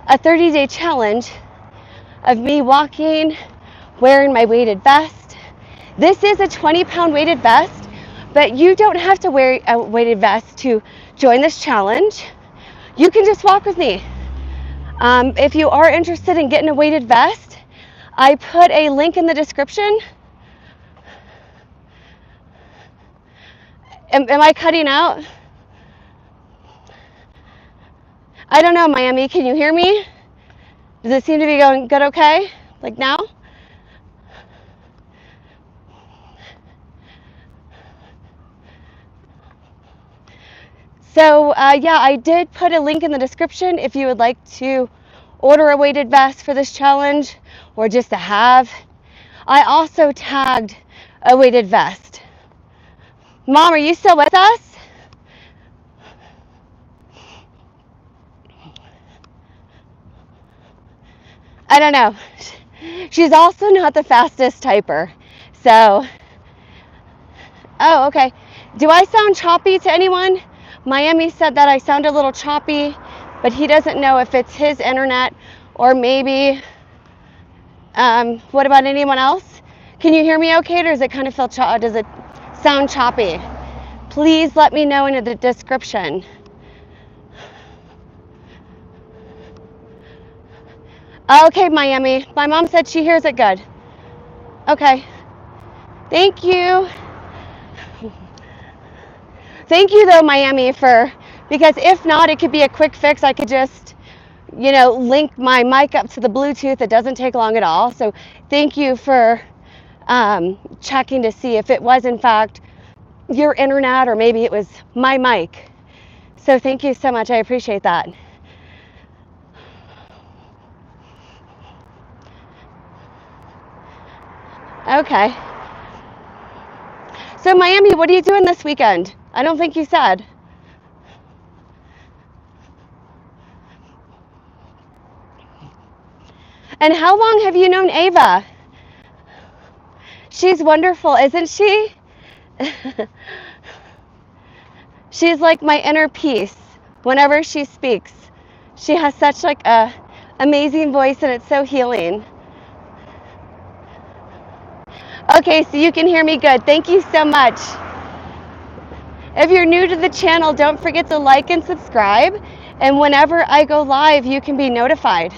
a 30-day challenge of me walking, wearing my weighted vest. This is a 20-pound weighted vest, but you don't have to wear a weighted vest to join this challenge. You can just walk with me. If you are interested in getting a weighted vest, I put a link in the description. Am I cutting out? I don't know, Miami. Can you hear me? Does it seem to be going good okay? Like now? So yeah, I did put a link in the description if you would like to order a weighted vest for this challenge or just to have. I also tagged a weighted vest. Mom, are you still with us? I don't know. She's also not the fastest typer. So, oh, okay. Do I sound choppy to anyone? Miami said that I sound a little choppy, but he doesn't know if it's his internet or maybe, what about anyone else? Can you hear me okay, or does it kind of feel does it sound choppy? Please let me know in the description. Okay, Miami. My mom said she hears it good. Okay. Thank you. Thank you, though, Miami, because if not, it could be a quick fix. I could just, you know, link my mic up to the Bluetooth. It doesn't take long at all. So thank you for checking to see if it was, in fact, your internet or maybe it was my mic. So thank you so much. I appreciate that. Okay. So Miami, what are you doing this weekend? I don't think you said. And how long have you known Ava? She's wonderful, isn't she? She's like my inner peace whenever she speaks. She has such like a amazing voice, and it's so healing. Okay, so you can hear me good. Thank you so much. If you're new to the channel, don't forget to like and subscribe. And whenever I go live, you can be notified.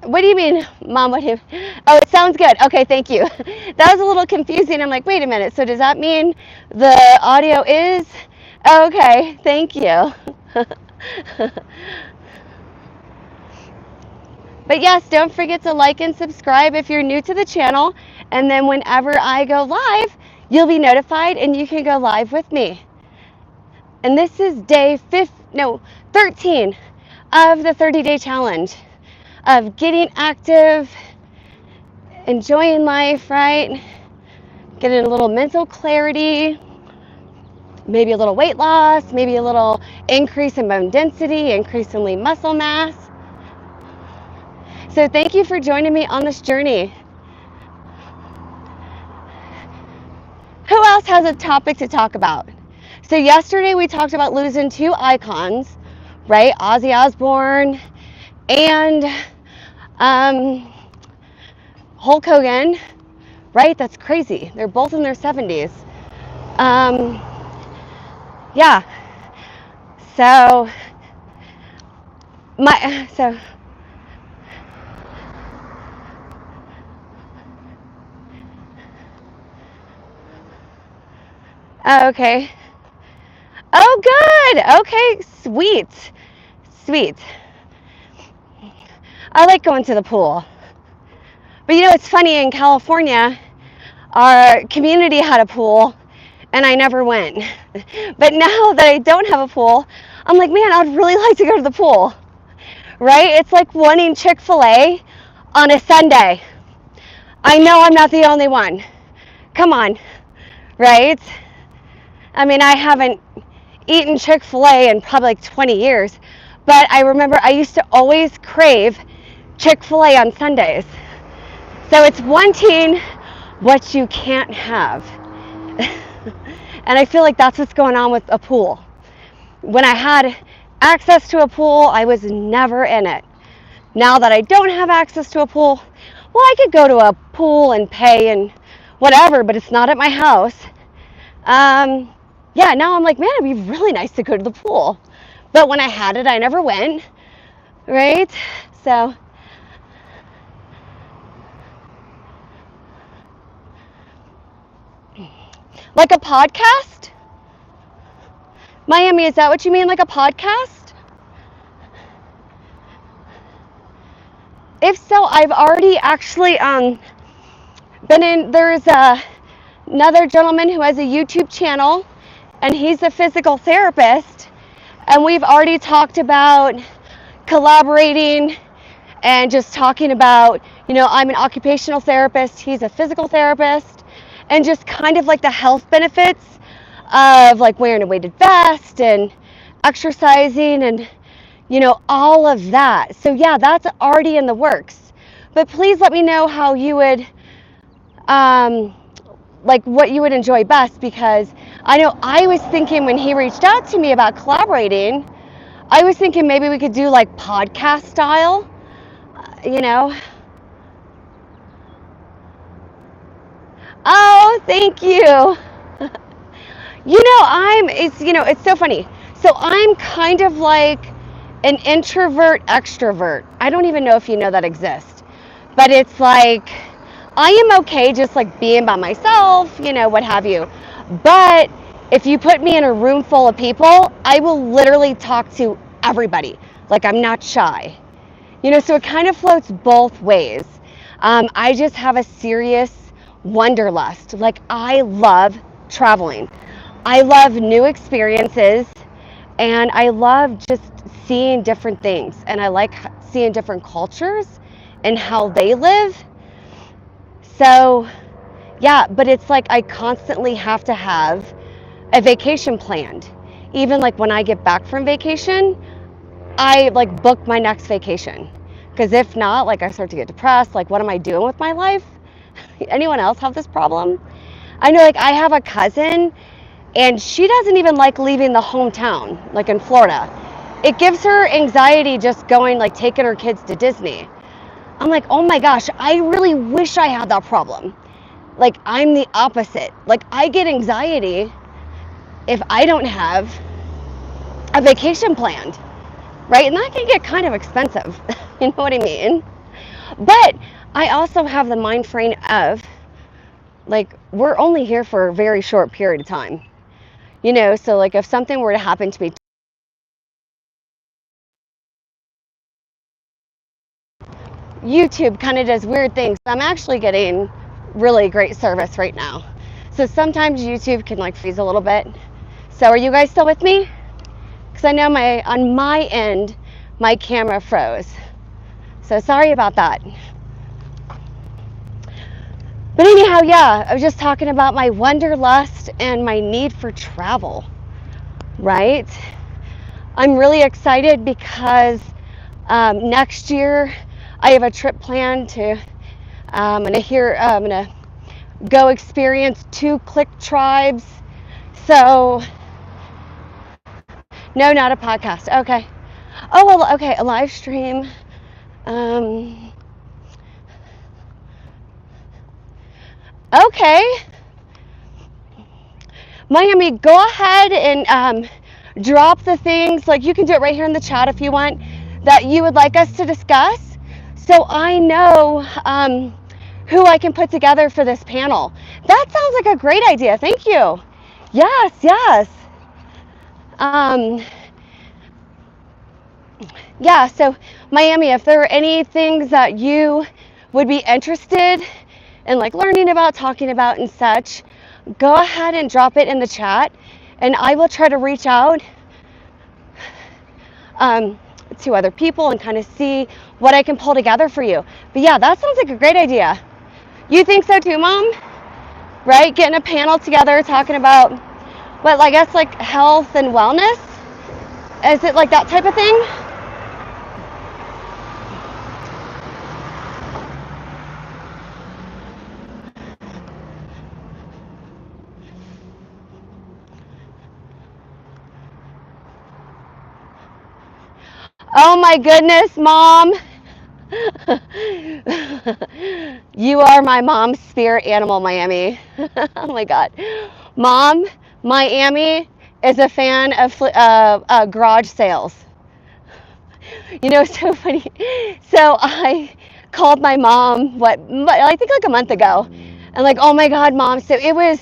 What do you mean, Mom? What do you... Oh, it sounds good. Okay, thank you. That was a little confusing. I'm like, wait a minute. So does that mean the audio is... Okay, thank you. But yes, don't forget to like and subscribe if you're new to the channel. And then whenever I go live, you'll be notified and you can go live with me. And this is day 13 of the 30-day challenge of getting active, enjoying life, right? Getting a little mental clarity, maybe a little weight loss, maybe a little increase in bone density, increase in lean muscle mass. So thank you for joining me on this journey. Who else has a topic to talk about? So yesterday we talked about losing 2 icons, right? Ozzy Osbourne and Hulk Hogan, right? That's crazy. They're both in their 70s. Yeah. So okay. Oh, good. Okay, sweet. Sweet. I like going to the pool. But you know, it's funny, in California, our community had a pool, and I never went. But now that I don't have a pool, I'm like, man, I'd really like to go to the pool, right? It's like wanting Chick-fil-A on a Sunday. I know I'm not the only one. Come on, right? I mean, I haven't eaten Chick-fil-A in probably like 20 years, but I remember I used to always crave Chick-fil-A on Sundays. So it's wanting what you can't have. And I feel like that's what's going on with a pool. When I had access to a pool, I was never in it. Now that I don't have access to a pool, well, I could go to a pool and pay and whatever, but it's not at my house. Yeah, now I'm like, man, it'd be really nice to go to the pool. But when I had it, I never went, right? So, like a podcast? Miami, is that what you mean, like a podcast? If so, I've already actually been in, there's another gentleman who has a YouTube channel, and he's a physical therapist, and we've already talked about collaborating and just talking about, you know, I'm an occupational therapist, he's a physical therapist, and just kind of like the health benefits of like wearing a weighted vest and exercising and, you know, all of that. So yeah, that's already in the works. But please let me know how you would, like what you would enjoy best, because I know I was thinking when he reached out to me about collaborating, I was thinking maybe we could do like podcast style, you know. Oh, thank you. You know, it's so funny. So I'm kind of like an introvert extrovert. I don't even know if you know that exists, but it's like, I am okay just like being by myself, you know, what have you. But if you put me in a room full of people, I will literally talk to everybody. Like, I'm not shy. You know, so it kind of floats both ways. I just have a serious wanderlust. Like, I love traveling. I love new experiences, and I love just seeing different things. And I like seeing different cultures and how they live. So, yeah, but it's like I constantly have to have a vacation planned. Even like when I get back from vacation, I like book my next vacation Because if not, like I start to get depressed. Like, what am I doing with my life? Anyone else have this problem? I know, like, I have a cousin and she doesn't even like leaving the hometown, like in Florida. It gives her anxiety just going, like, taking her kids to Disney. I'm like, oh my gosh, I really wish I had that problem. Like, I'm the opposite. Like, I get anxiety if I don't have a vacation planned, right? And that can get kind of expensive. You know what I mean? But I also have the mind frame of, like, we're only here for a very short period of time. You know, so like if something were to happen to me, YouTube kind of does weird things. I'm actually getting really great service right now. So sometimes YouTube can like freeze a little bit. So are you guys still with me? Because I know on my end, my camera froze. So sorry about that. But anyhow, yeah, I was just talking about my wanderlust and my need for travel, right? I'm really excited because next year I have a trip planned to, I'm gonna go experience 2 click tribes. So, no, not a podcast. Okay. Oh, well, okay, a live stream. Okay. Miami, go ahead and drop the things, like you can do it right here in the chat if you want, that you would like us to discuss, so I know who I can put together for this panel. That sounds like a great idea. Thank you. Yes, yes. Yeah, so Miami, if there are any things that you would be interested in, like learning about, talking about and such, go ahead and drop it in the chat and I will try to reach out to other people and kind of see what I can pull together for you. But yeah, that sounds like a great idea. You think so too, Mom? Right? Getting a panel together talking about what, I guess, like health and wellness? Is it like that type of thing? Oh my goodness, Mom. You are my mom's spirit animal, Miami. Oh my God. Mom, Miami is a fan of garage sales. You know, it's so funny. So I called my mom, I think like a month ago. And like, oh my God, Mom. So it was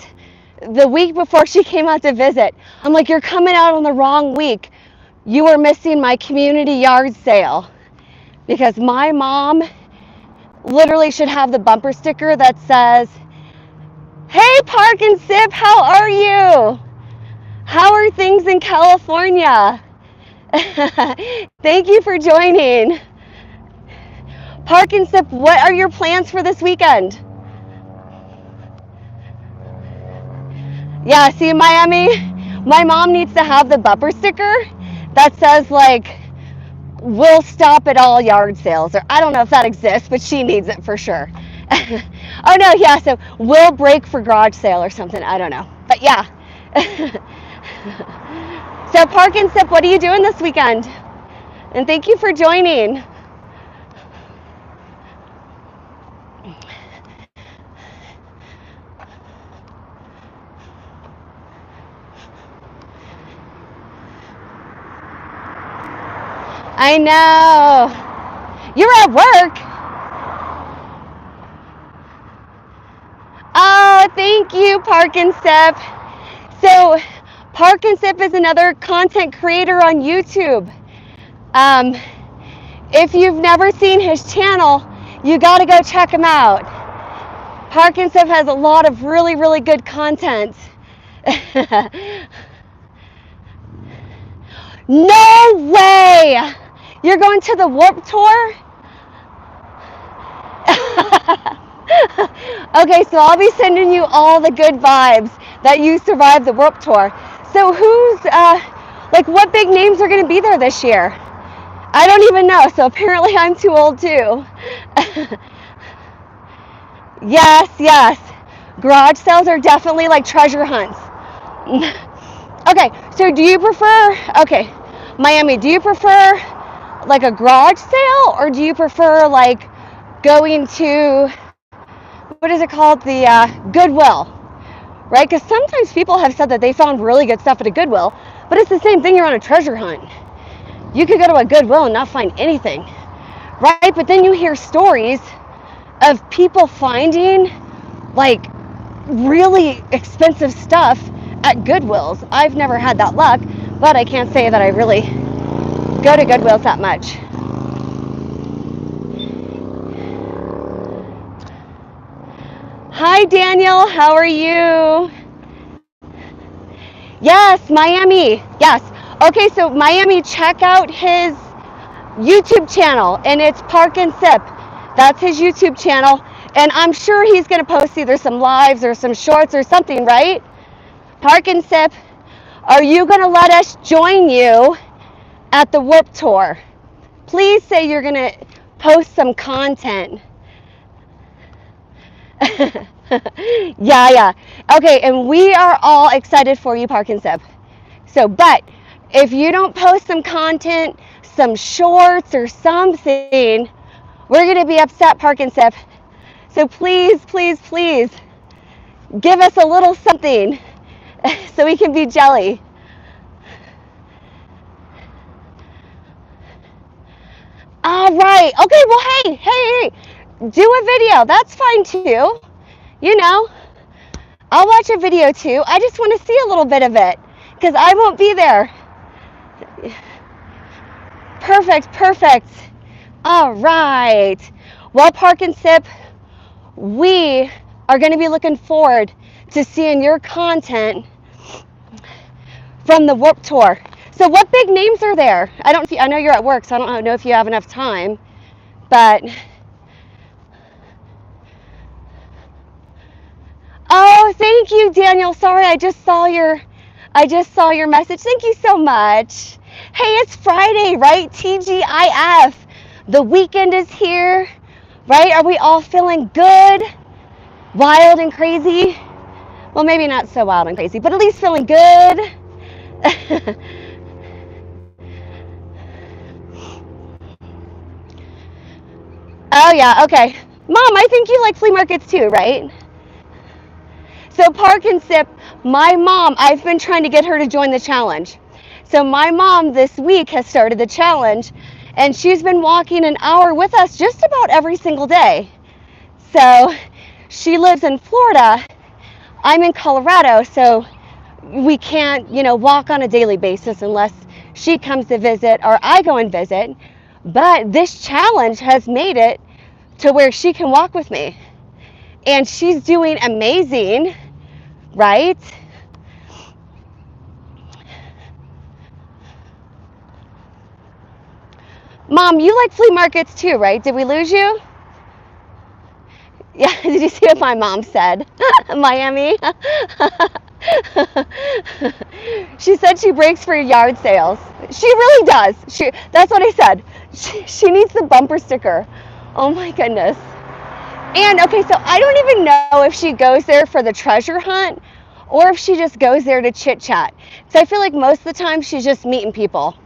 the week before she came out to visit. I'm like, you're coming out on the wrong week. You are missing my community yard sale. Because my mom literally should have the bumper sticker that says, hey, Park and Sip, how are you? How are things in California? Thank you for joining. Park and Sip, what are your plans for this weekend? Yeah, see, Miami, my mom needs to have the bumper sticker that says, like, we'll stop at all yard sales, or I don't know if that exists, but she needs it for sure. Oh no, yeah, so we'll break for garage sale or something, I don't know, but yeah. So Park and Sip, what are you doing this weekend? And thank you for joining. I know. You're at work. Oh, thank you, Park and Sip. So, Park and Sip is another content creator on YouTube. If you've never seen his channel, you got to go check him out. Park and Sip has a lot of really, really good content. No way! You're going to the Warped Tour? Okay, so I'll be sending you all the good vibes that you survived the Warped Tour. So who's, like, what big names are going to be there this year? I don't even know. So apparently I'm too old too. Yes, yes. Garage sales are definitely like treasure hunts. Okay, so do you prefer, okay, Miami, do you prefer like a garage sale, or do you prefer like going to, what is it called, the Goodwill, right? Because sometimes people have said that they found really good stuff at a Goodwill, but it's the same thing, you're on a treasure hunt. You could go to a Goodwill and not find anything, right? But then you hear stories of people finding like really expensive stuff at Goodwills. I've never had that luck, but I can't say that I really go to Goodwills that much. Hi Daniel, how are you? Yes, Miami. Yes. Okay, so Miami, check out his YouTube channel, and it's Park and Sip. That's his YouTube channel, and I'm sure he's going to post either some lives or some shorts or something, right? Park and Sip, are you going to let us join you at the Warp Tour? Please say you're going to post some content. Yeah. Okay, and we are all excited for you, Park and Sip. So, but if you don't post some content, some shorts or something, we're going to be upset, Park and Sip. So please, please, please give us a little something so we can be jelly. All right. Okay, well, hey, do a video. That's fine too. You know, I'll watch a video too. I just want to see a little bit of it because I won't be there. Perfect. All right. Well, Park and Sip, we are going to be looking forward to seeing your content from the Warp Tour. So what big names are there? I know you're at work, so I don't know if you have enough time, but oh, thank you, Daniel. Sorry, I just saw your message. Thank you so much. Hey, it's Friday, right? TGIF. The weekend is here, right? Are we all feeling good? Wild and crazy? Well, maybe not so wild and crazy, but at least feeling good. Oh yeah, okay. Mom, I think you like flea markets too, right? So Park and Sip, my mom, I've been trying to get her to join the challenge. So my mom this week has started the challenge, and she's been walking an hour with us just about every single day. So she lives in Florida. I'm in Colorado, so we can't, walk on a daily basis unless she comes to visit or I go and visit. But this challenge has made it to where she can walk with me. And she's doing amazing, right? Mom, you like flea markets too, right? Did we lose you? Yeah, did you see what my mom said? Miami? She said she breaks for yard sales. She really does. That's what I said. She needs the bumper sticker. Oh my goodness. And okay, so I don't even know if she goes there for the treasure hunt or if she just goes there to chit chat. So I feel like most of the time she's just meeting people.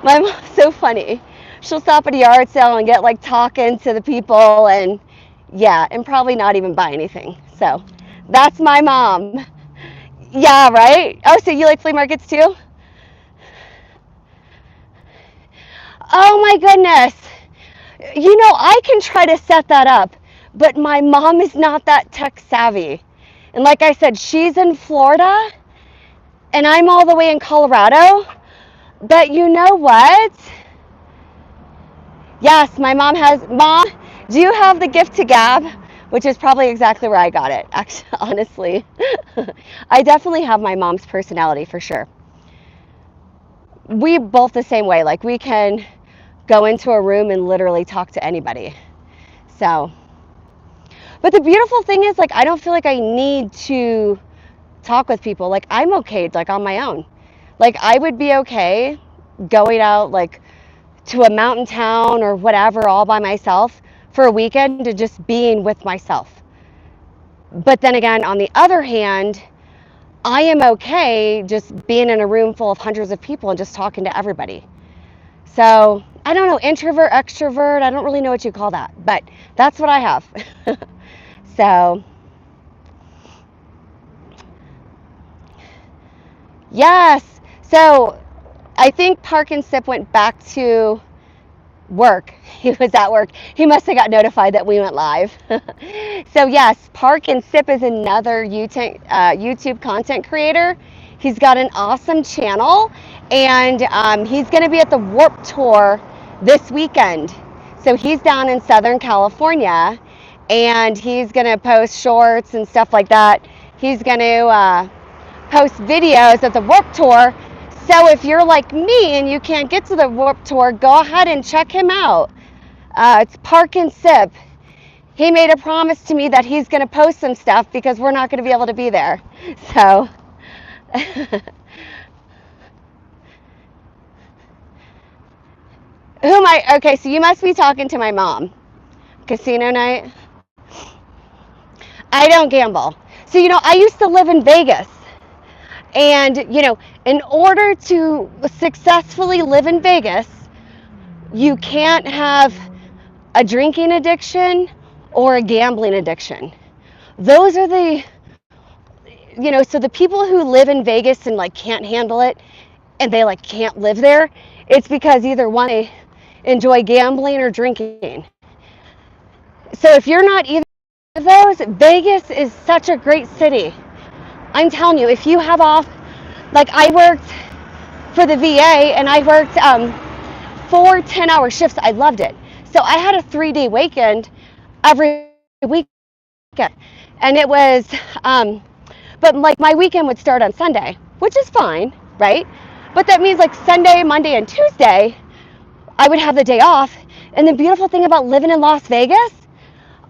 My mom's so funny. She'll stop at a yard sale and get like talking to the people and probably not even buy anything. So that's my mom. Yeah, right? Oh, so you like flea markets too? Oh my goodness. I can try to set that up, but my mom is not that tech savvy. And like I said, she's in Florida and I'm all the way in Colorado. But you know what? Yes, my mom has. Mom, do you have the gift to gab? Which is probably exactly where I got it, actually, honestly. I definitely have my mom's personality for sure. We both the same way. Like we can go into a room and literally talk to anybody. So, but the beautiful thing is, like, I don't feel like I need to talk with people. Like I'm okay, like on my own. Like, I would be okay going out like to a mountain town or whatever all by myself for a weekend to just being with myself. But then again, on the other hand, I am okay just being in a room full of hundreds of people and just talking to everybody. So I don't know, introvert, extrovert, I don't really know what you call that, but that's what I have. So yes, so I think Park and Sip went back to work. He was at work. He must have got notified that we went live. So yes, Park and Sip is another YouTube content creator. He's got an awesome channel, and he's going to be at the Warp Tour this weekend. So he's down in Southern California, and he's going to post shorts and stuff like that. He's going to post videos at the Warp Tour. So if you're like me and you can't get to the Warp Tour, go ahead and check him out. It's Park and Sip. He made a promise to me that he's going to post some stuff because we're not going to be able to be there. So okay, so you must be talking to my mom. Casino night? I don't gamble. So, I used to live in Vegas. And, in order to successfully live in Vegas, you can't have a drinking addiction or a gambling addiction. Those are so the people who live in Vegas and like can't handle it and they like can't live there, it's because either one, they enjoy gambling or drinking. So if you're not either of those, Vegas is such a great city. I'm telling you, if you have off, like I worked for the VA and I worked 4 10-hour shifts. I loved it. So I had a 3-day weekend every weekend. And it was, but like my weekend would start on Sunday, which is fine, right? But that means like Sunday, Monday, and Tuesday, I would have the day off. And the beautiful thing about living in Las Vegas,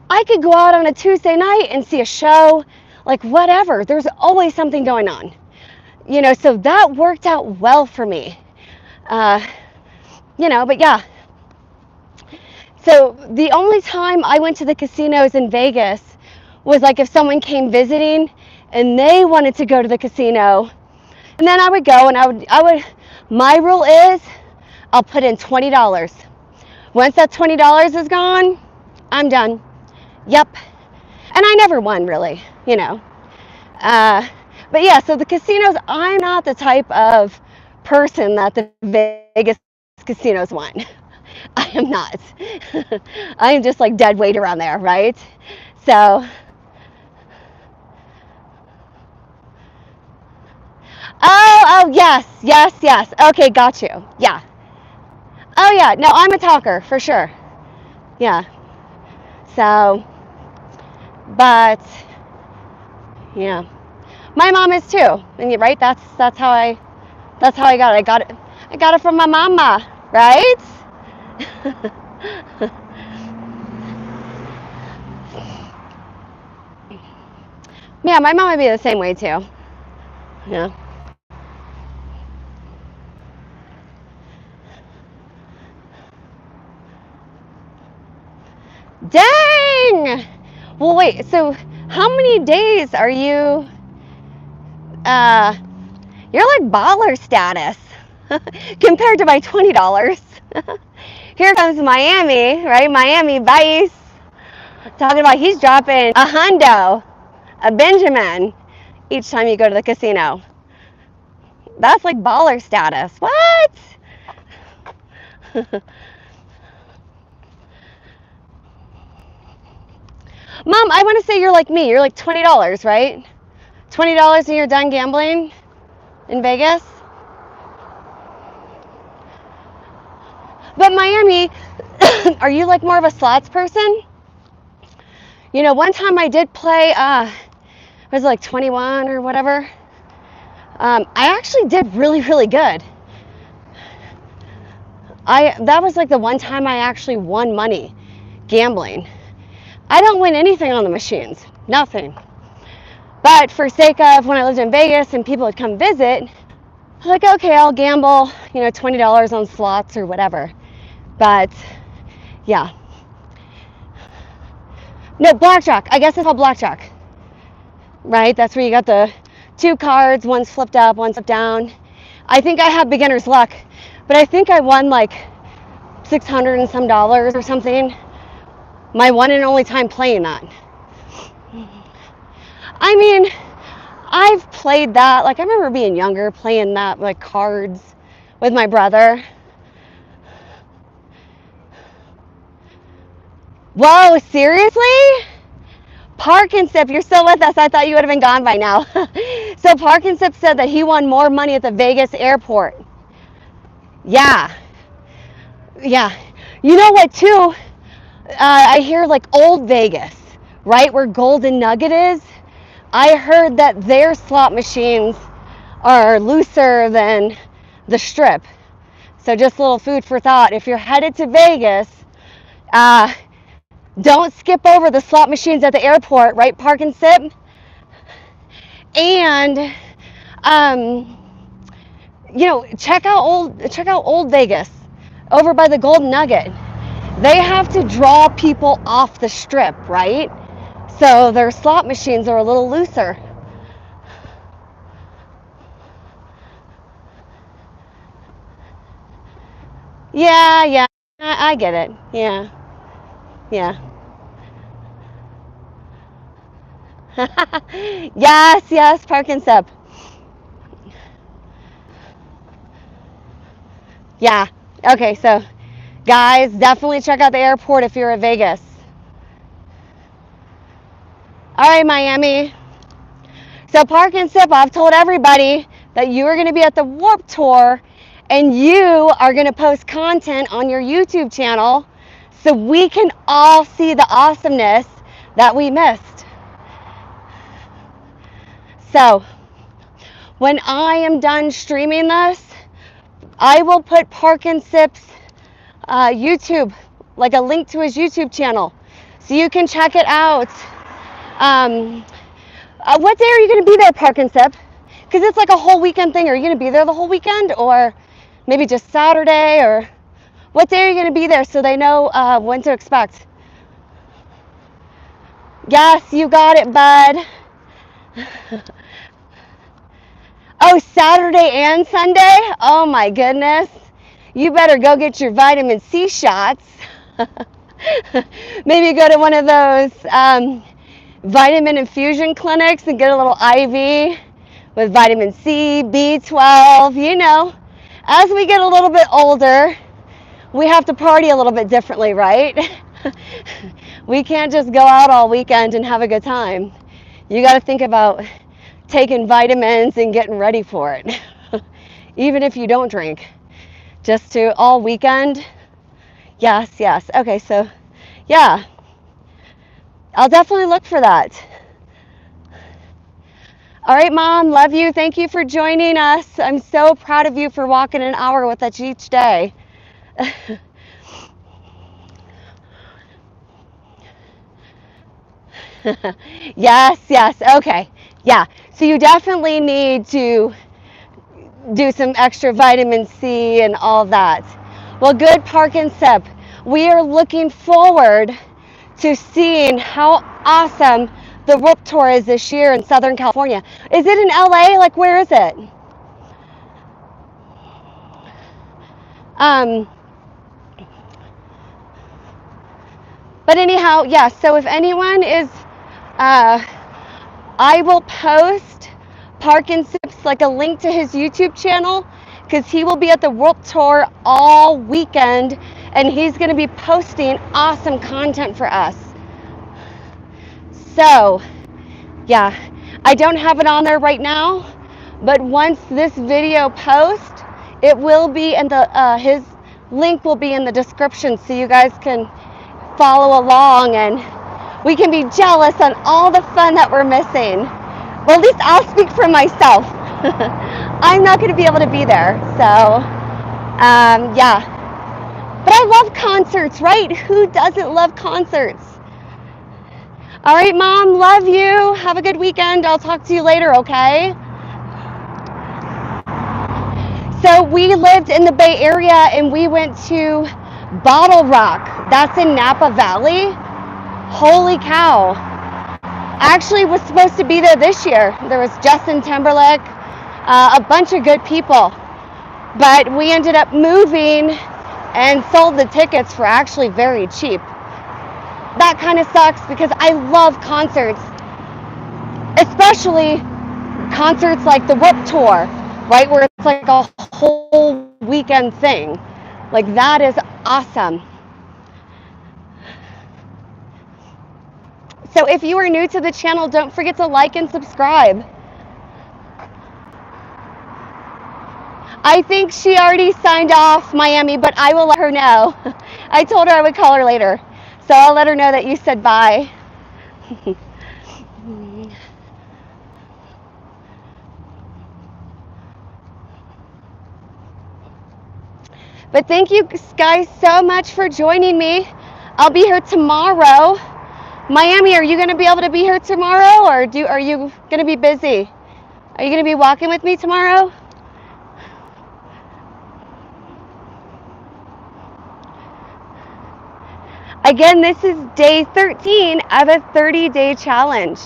I could go out on a Tuesday night and see a show, like whatever. There's always something going on. So that worked out well for me. But yeah. So the only time I went to the casinos in Vegas was like if someone came visiting and they wanted to go to the casino, and then I would go and my rule is I'll put in $20. Once that $20 is gone, I'm done. Yep. And I never won really, But yeah, so the casinos, I'm not the type of person that the Vegas casinos want. I am not. I am just like dead weight around there, right? So, oh, yes. Okay, got you. Yeah. Oh, yeah. No, I'm a talker for sure. Yeah. So, but yeah, my mom is too. And right, that's how I got it. I got it from my mama, right? Yeah, my mom would be the same way too. Yeah. Dang! Well, wait, so how many days are you, you're like baller status compared to my $20. Here comes Miami, right? Miami Vice. Talking about he's dropping a hundo, a Benjamin, each time you go to the casino. That's like baller status. What? Mom, I want to say you're like me. You're like $20, right? $20 and you're done gambling in Vegas? But Miami, are you like more of a slots person? One time I did play, was it like 21 or whatever? I actually did really, really good. That was like the one time I actually won money gambling. I don't win anything on the machines, nothing. But for sake of when I lived in Vegas and people would come visit, Like, okay, I'll gamble, $20 on slots or whatever. But yeah. No, blackjack. I guess it's called blackjack. Right? That's where you got the two cards, one's flipped up, one's flipped down. I think I have beginner's luck, but I think I won like $600 and some or something. My one and only time playing that. I mean, I've played that. Like, I remember being younger, playing that, like, cards with my brother. Whoa, seriously? Parkinsip, you're still with us. I thought you would have been gone by now. So Parkinsip said that he won more money at the Vegas airport. Yeah. Yeah. You know what, too? I hear, like, old Vegas, right, where Golden Nugget is. I heard that their slot machines are looser than the Strip. So just a little food for thought. If you're headed to Vegas, don't skip over the slot machines at the airport, right? Park and sip. And check out old Vegas over by the Golden Nugget. They have to draw people off the Strip, right? So their slot machines are a little looser. Yeah, I get it. Yeah. Yes, Park and sip. Yeah. Okay, so guys, definitely check out the airport if you're at Vegas. All right, Miami. So Park and Sip, I've told everybody that you are going to be at the Warped Tour and you are going to post content on your YouTube channel so we can all see the awesomeness that we missed. So when I am done streaming this, I will put Park and Sip's YouTube, like a link to his YouTube channel, so you can check it out. What day are you going to be there, Park and Sip? Because it's like a whole weekend thing. Are you going to be there the whole weekend, or maybe just Saturday, or what day are you going to be there so they know when to expect? Yes, you got it, bud. Oh, Saturday and Sunday? Oh my goodness. You better go get your vitamin C shots. Maybe go to one of those vitamin infusion clinics and get a little IV with vitamin C, B12. As we get a little bit older, we have to party a little bit differently, right? We can't just go out all weekend and have a good time. You got to think about taking vitamins and getting ready for it. Even if you don't drink, just to all weekend. Yes. Okay, so yeah, I'll definitely look for that. All right, Mom, love you. Thank you for joining us. I'm so proud of you for walking an hour with us each day. Yes. Okay. Yeah. So you definitely need to do some extra vitamin C and all that. Well, good, Park and Sip. We are looking forward to seeing how awesome the Warped Tour is this year in Southern California. Is it in LA? Like, where is it? But anyhow, yeah, so if anyone is, I will post Park and Sip's, like, a link to his YouTube channel, because he will be at the Warped Tour all weekend, and he's going to be posting awesome content for us. So, yeah, I don't have it on there right now, but once this video posts, it will be in the, his link will be in the description, so you guys can follow along and we can be jealous on all the fun that we're missing. Well, at least I'll speak for myself. I'm not going to be able to be there, so yeah. But I love concerts, right? Who doesn't love concerts? All right, Mom, love you. Have a good weekend. I'll talk to you later, okay? So we lived in the Bay Area and we went to Bottle Rock. That's in Napa Valley. Holy cow. I actually was supposed to be there this year. There was Justin Timberlake, a bunch of good people. But we ended up moving and sold the tickets for actually very cheap. That kind of sucks because I love concerts, especially concerts like the Whip Tour, right? Where it's like a whole weekend thing. Like that is awesome. So if you are new to the channel, don't forget to like and subscribe. I think she already signed off, Miami, but I will let her know. I told her I would call her later. So I'll let her know that you said bye. But thank you guys so much for joining me. I'll be here tomorrow. Miami, are you going to be able to be here tomorrow, or are you going to be busy? Are you going to be walking with me tomorrow? Again, this is day 13 of a 30-day challenge.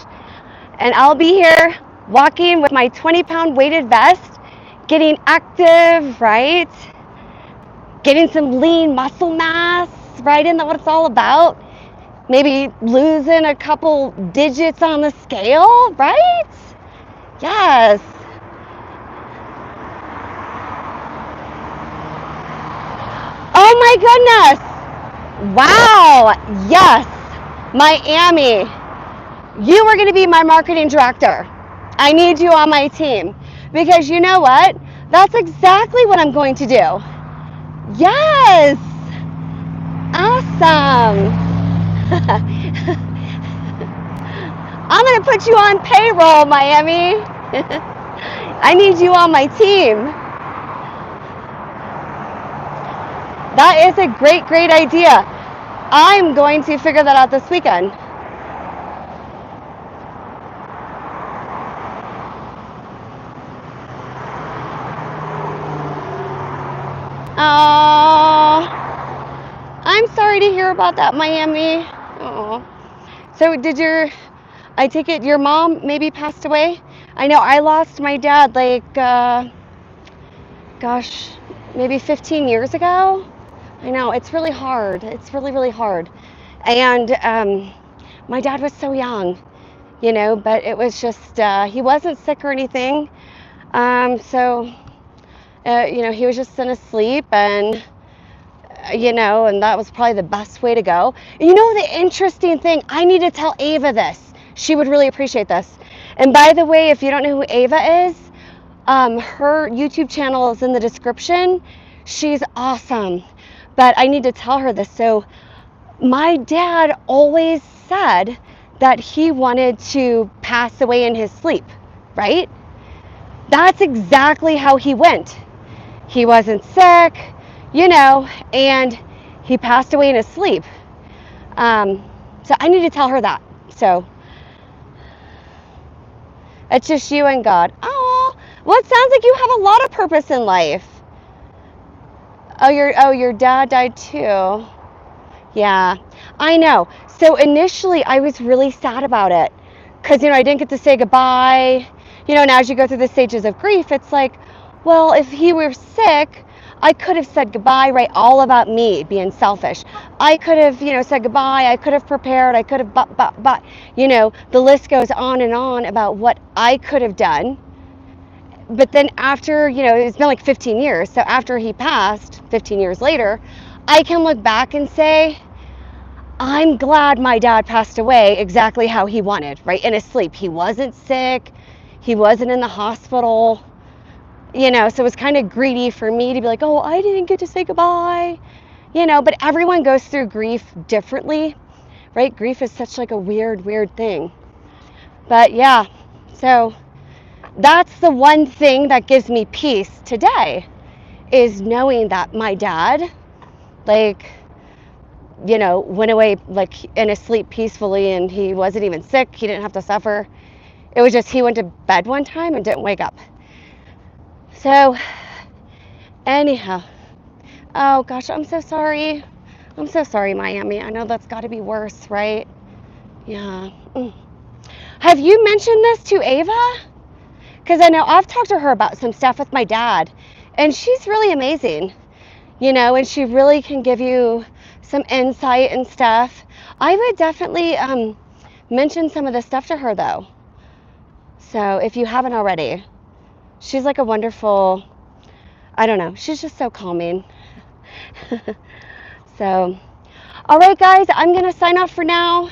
And I'll be here walking with my 20-pound weighted vest, getting active, right? Getting some lean muscle mass, right? Isn't that what it's all about? Maybe losing a couple digits on the scale, right? Yes. Oh my goodness. Wow. Yes. Miami. You are going to be my marketing director. I need you on my team because you know what? That's exactly what I'm going to do. Yes. Awesome. I'm going to put you on payroll, Miami. I need you on my team. That is a great, great idea. I'm going to figure that out this weekend. Oh, I'm sorry to hear about that, Miami. Oh. So I take it your mom maybe passed away? I know I lost my dad like, gosh, maybe 15 years ago. I know, it's really hard. It's really, really hard. And my dad was so young, but it was just, he wasn't sick or anything. He was just in a sleep and, and that was probably the best way to go. The interesting thing, I need to tell Ava this. She would really appreciate this. And by the way, if you don't know who Ava is, her YouTube channel is in the description. She's awesome. But I need to tell her this. So my dad always said that he wanted to pass away in his sleep, right? That's exactly how he went. He wasn't sick, and he passed away in his sleep. So I need to tell her that. So it's just you and God. Oh, well, it sounds like you have a lot of purpose in life. Oh, your dad died too. Yeah, I know. So initially I was really sad about it because, I didn't get to say goodbye. And as you go through the stages of grief, it's like, well, if he were sick, I could have said goodbye, right? All about me being selfish. I could have, said goodbye. I could have prepared. I could have, but, the list goes on and on about what I could have done. But then after, it's been like 15 years. So after he passed, 15 years later, I can look back and say, I'm glad my dad passed away exactly how he wanted, right? In his sleep. He wasn't sick. He wasn't in the hospital. So it was kind of greedy for me to be like, oh, I didn't get to say goodbye. But everyone goes through grief differently, right? Grief is such like a weird thing. But yeah, so that's the one thing that gives me peace today is knowing that my dad, went away in his sleep peacefully and he wasn't even sick. He didn't have to suffer. It was just he went to bed one time and didn't wake up. So Anyhow, oh gosh, I'm so sorry. I'm so sorry, Miami. I know that's got to be worse, right? Yeah. Have you mentioned this to Ava? Because I know I've talked to her about some stuff with my dad, and she's really amazing, and she really can give you some insight and stuff. I would definitely mention some of this stuff to her, though. So if you haven't already, she's like a wonderful, I don't know, she's just so calming. So, all right, guys, I'm going to sign off for now.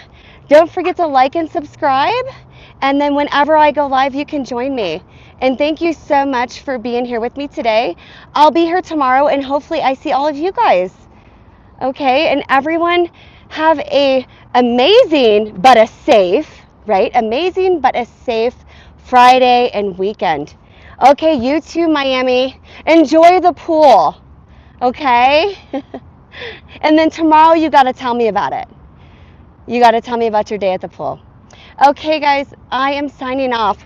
Don't forget to like and subscribe. And then whenever I go live, you can join me. And thank you so much for being here with me today. I'll be here tomorrow, and hopefully I see all of you guys. Okay, and everyone have a amazing but a safe, right? Amazing but a safe Friday and weekend. Okay, you too, Miami. Enjoy the pool. Okay? And then tomorrow you got to tell me about it. You got to tell me about your day at the pool. Okay, guys, I am signing off.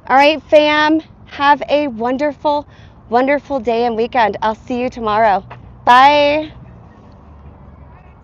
All right, fam, have a wonderful, wonderful day and weekend. I'll see you tomorrow. Bye.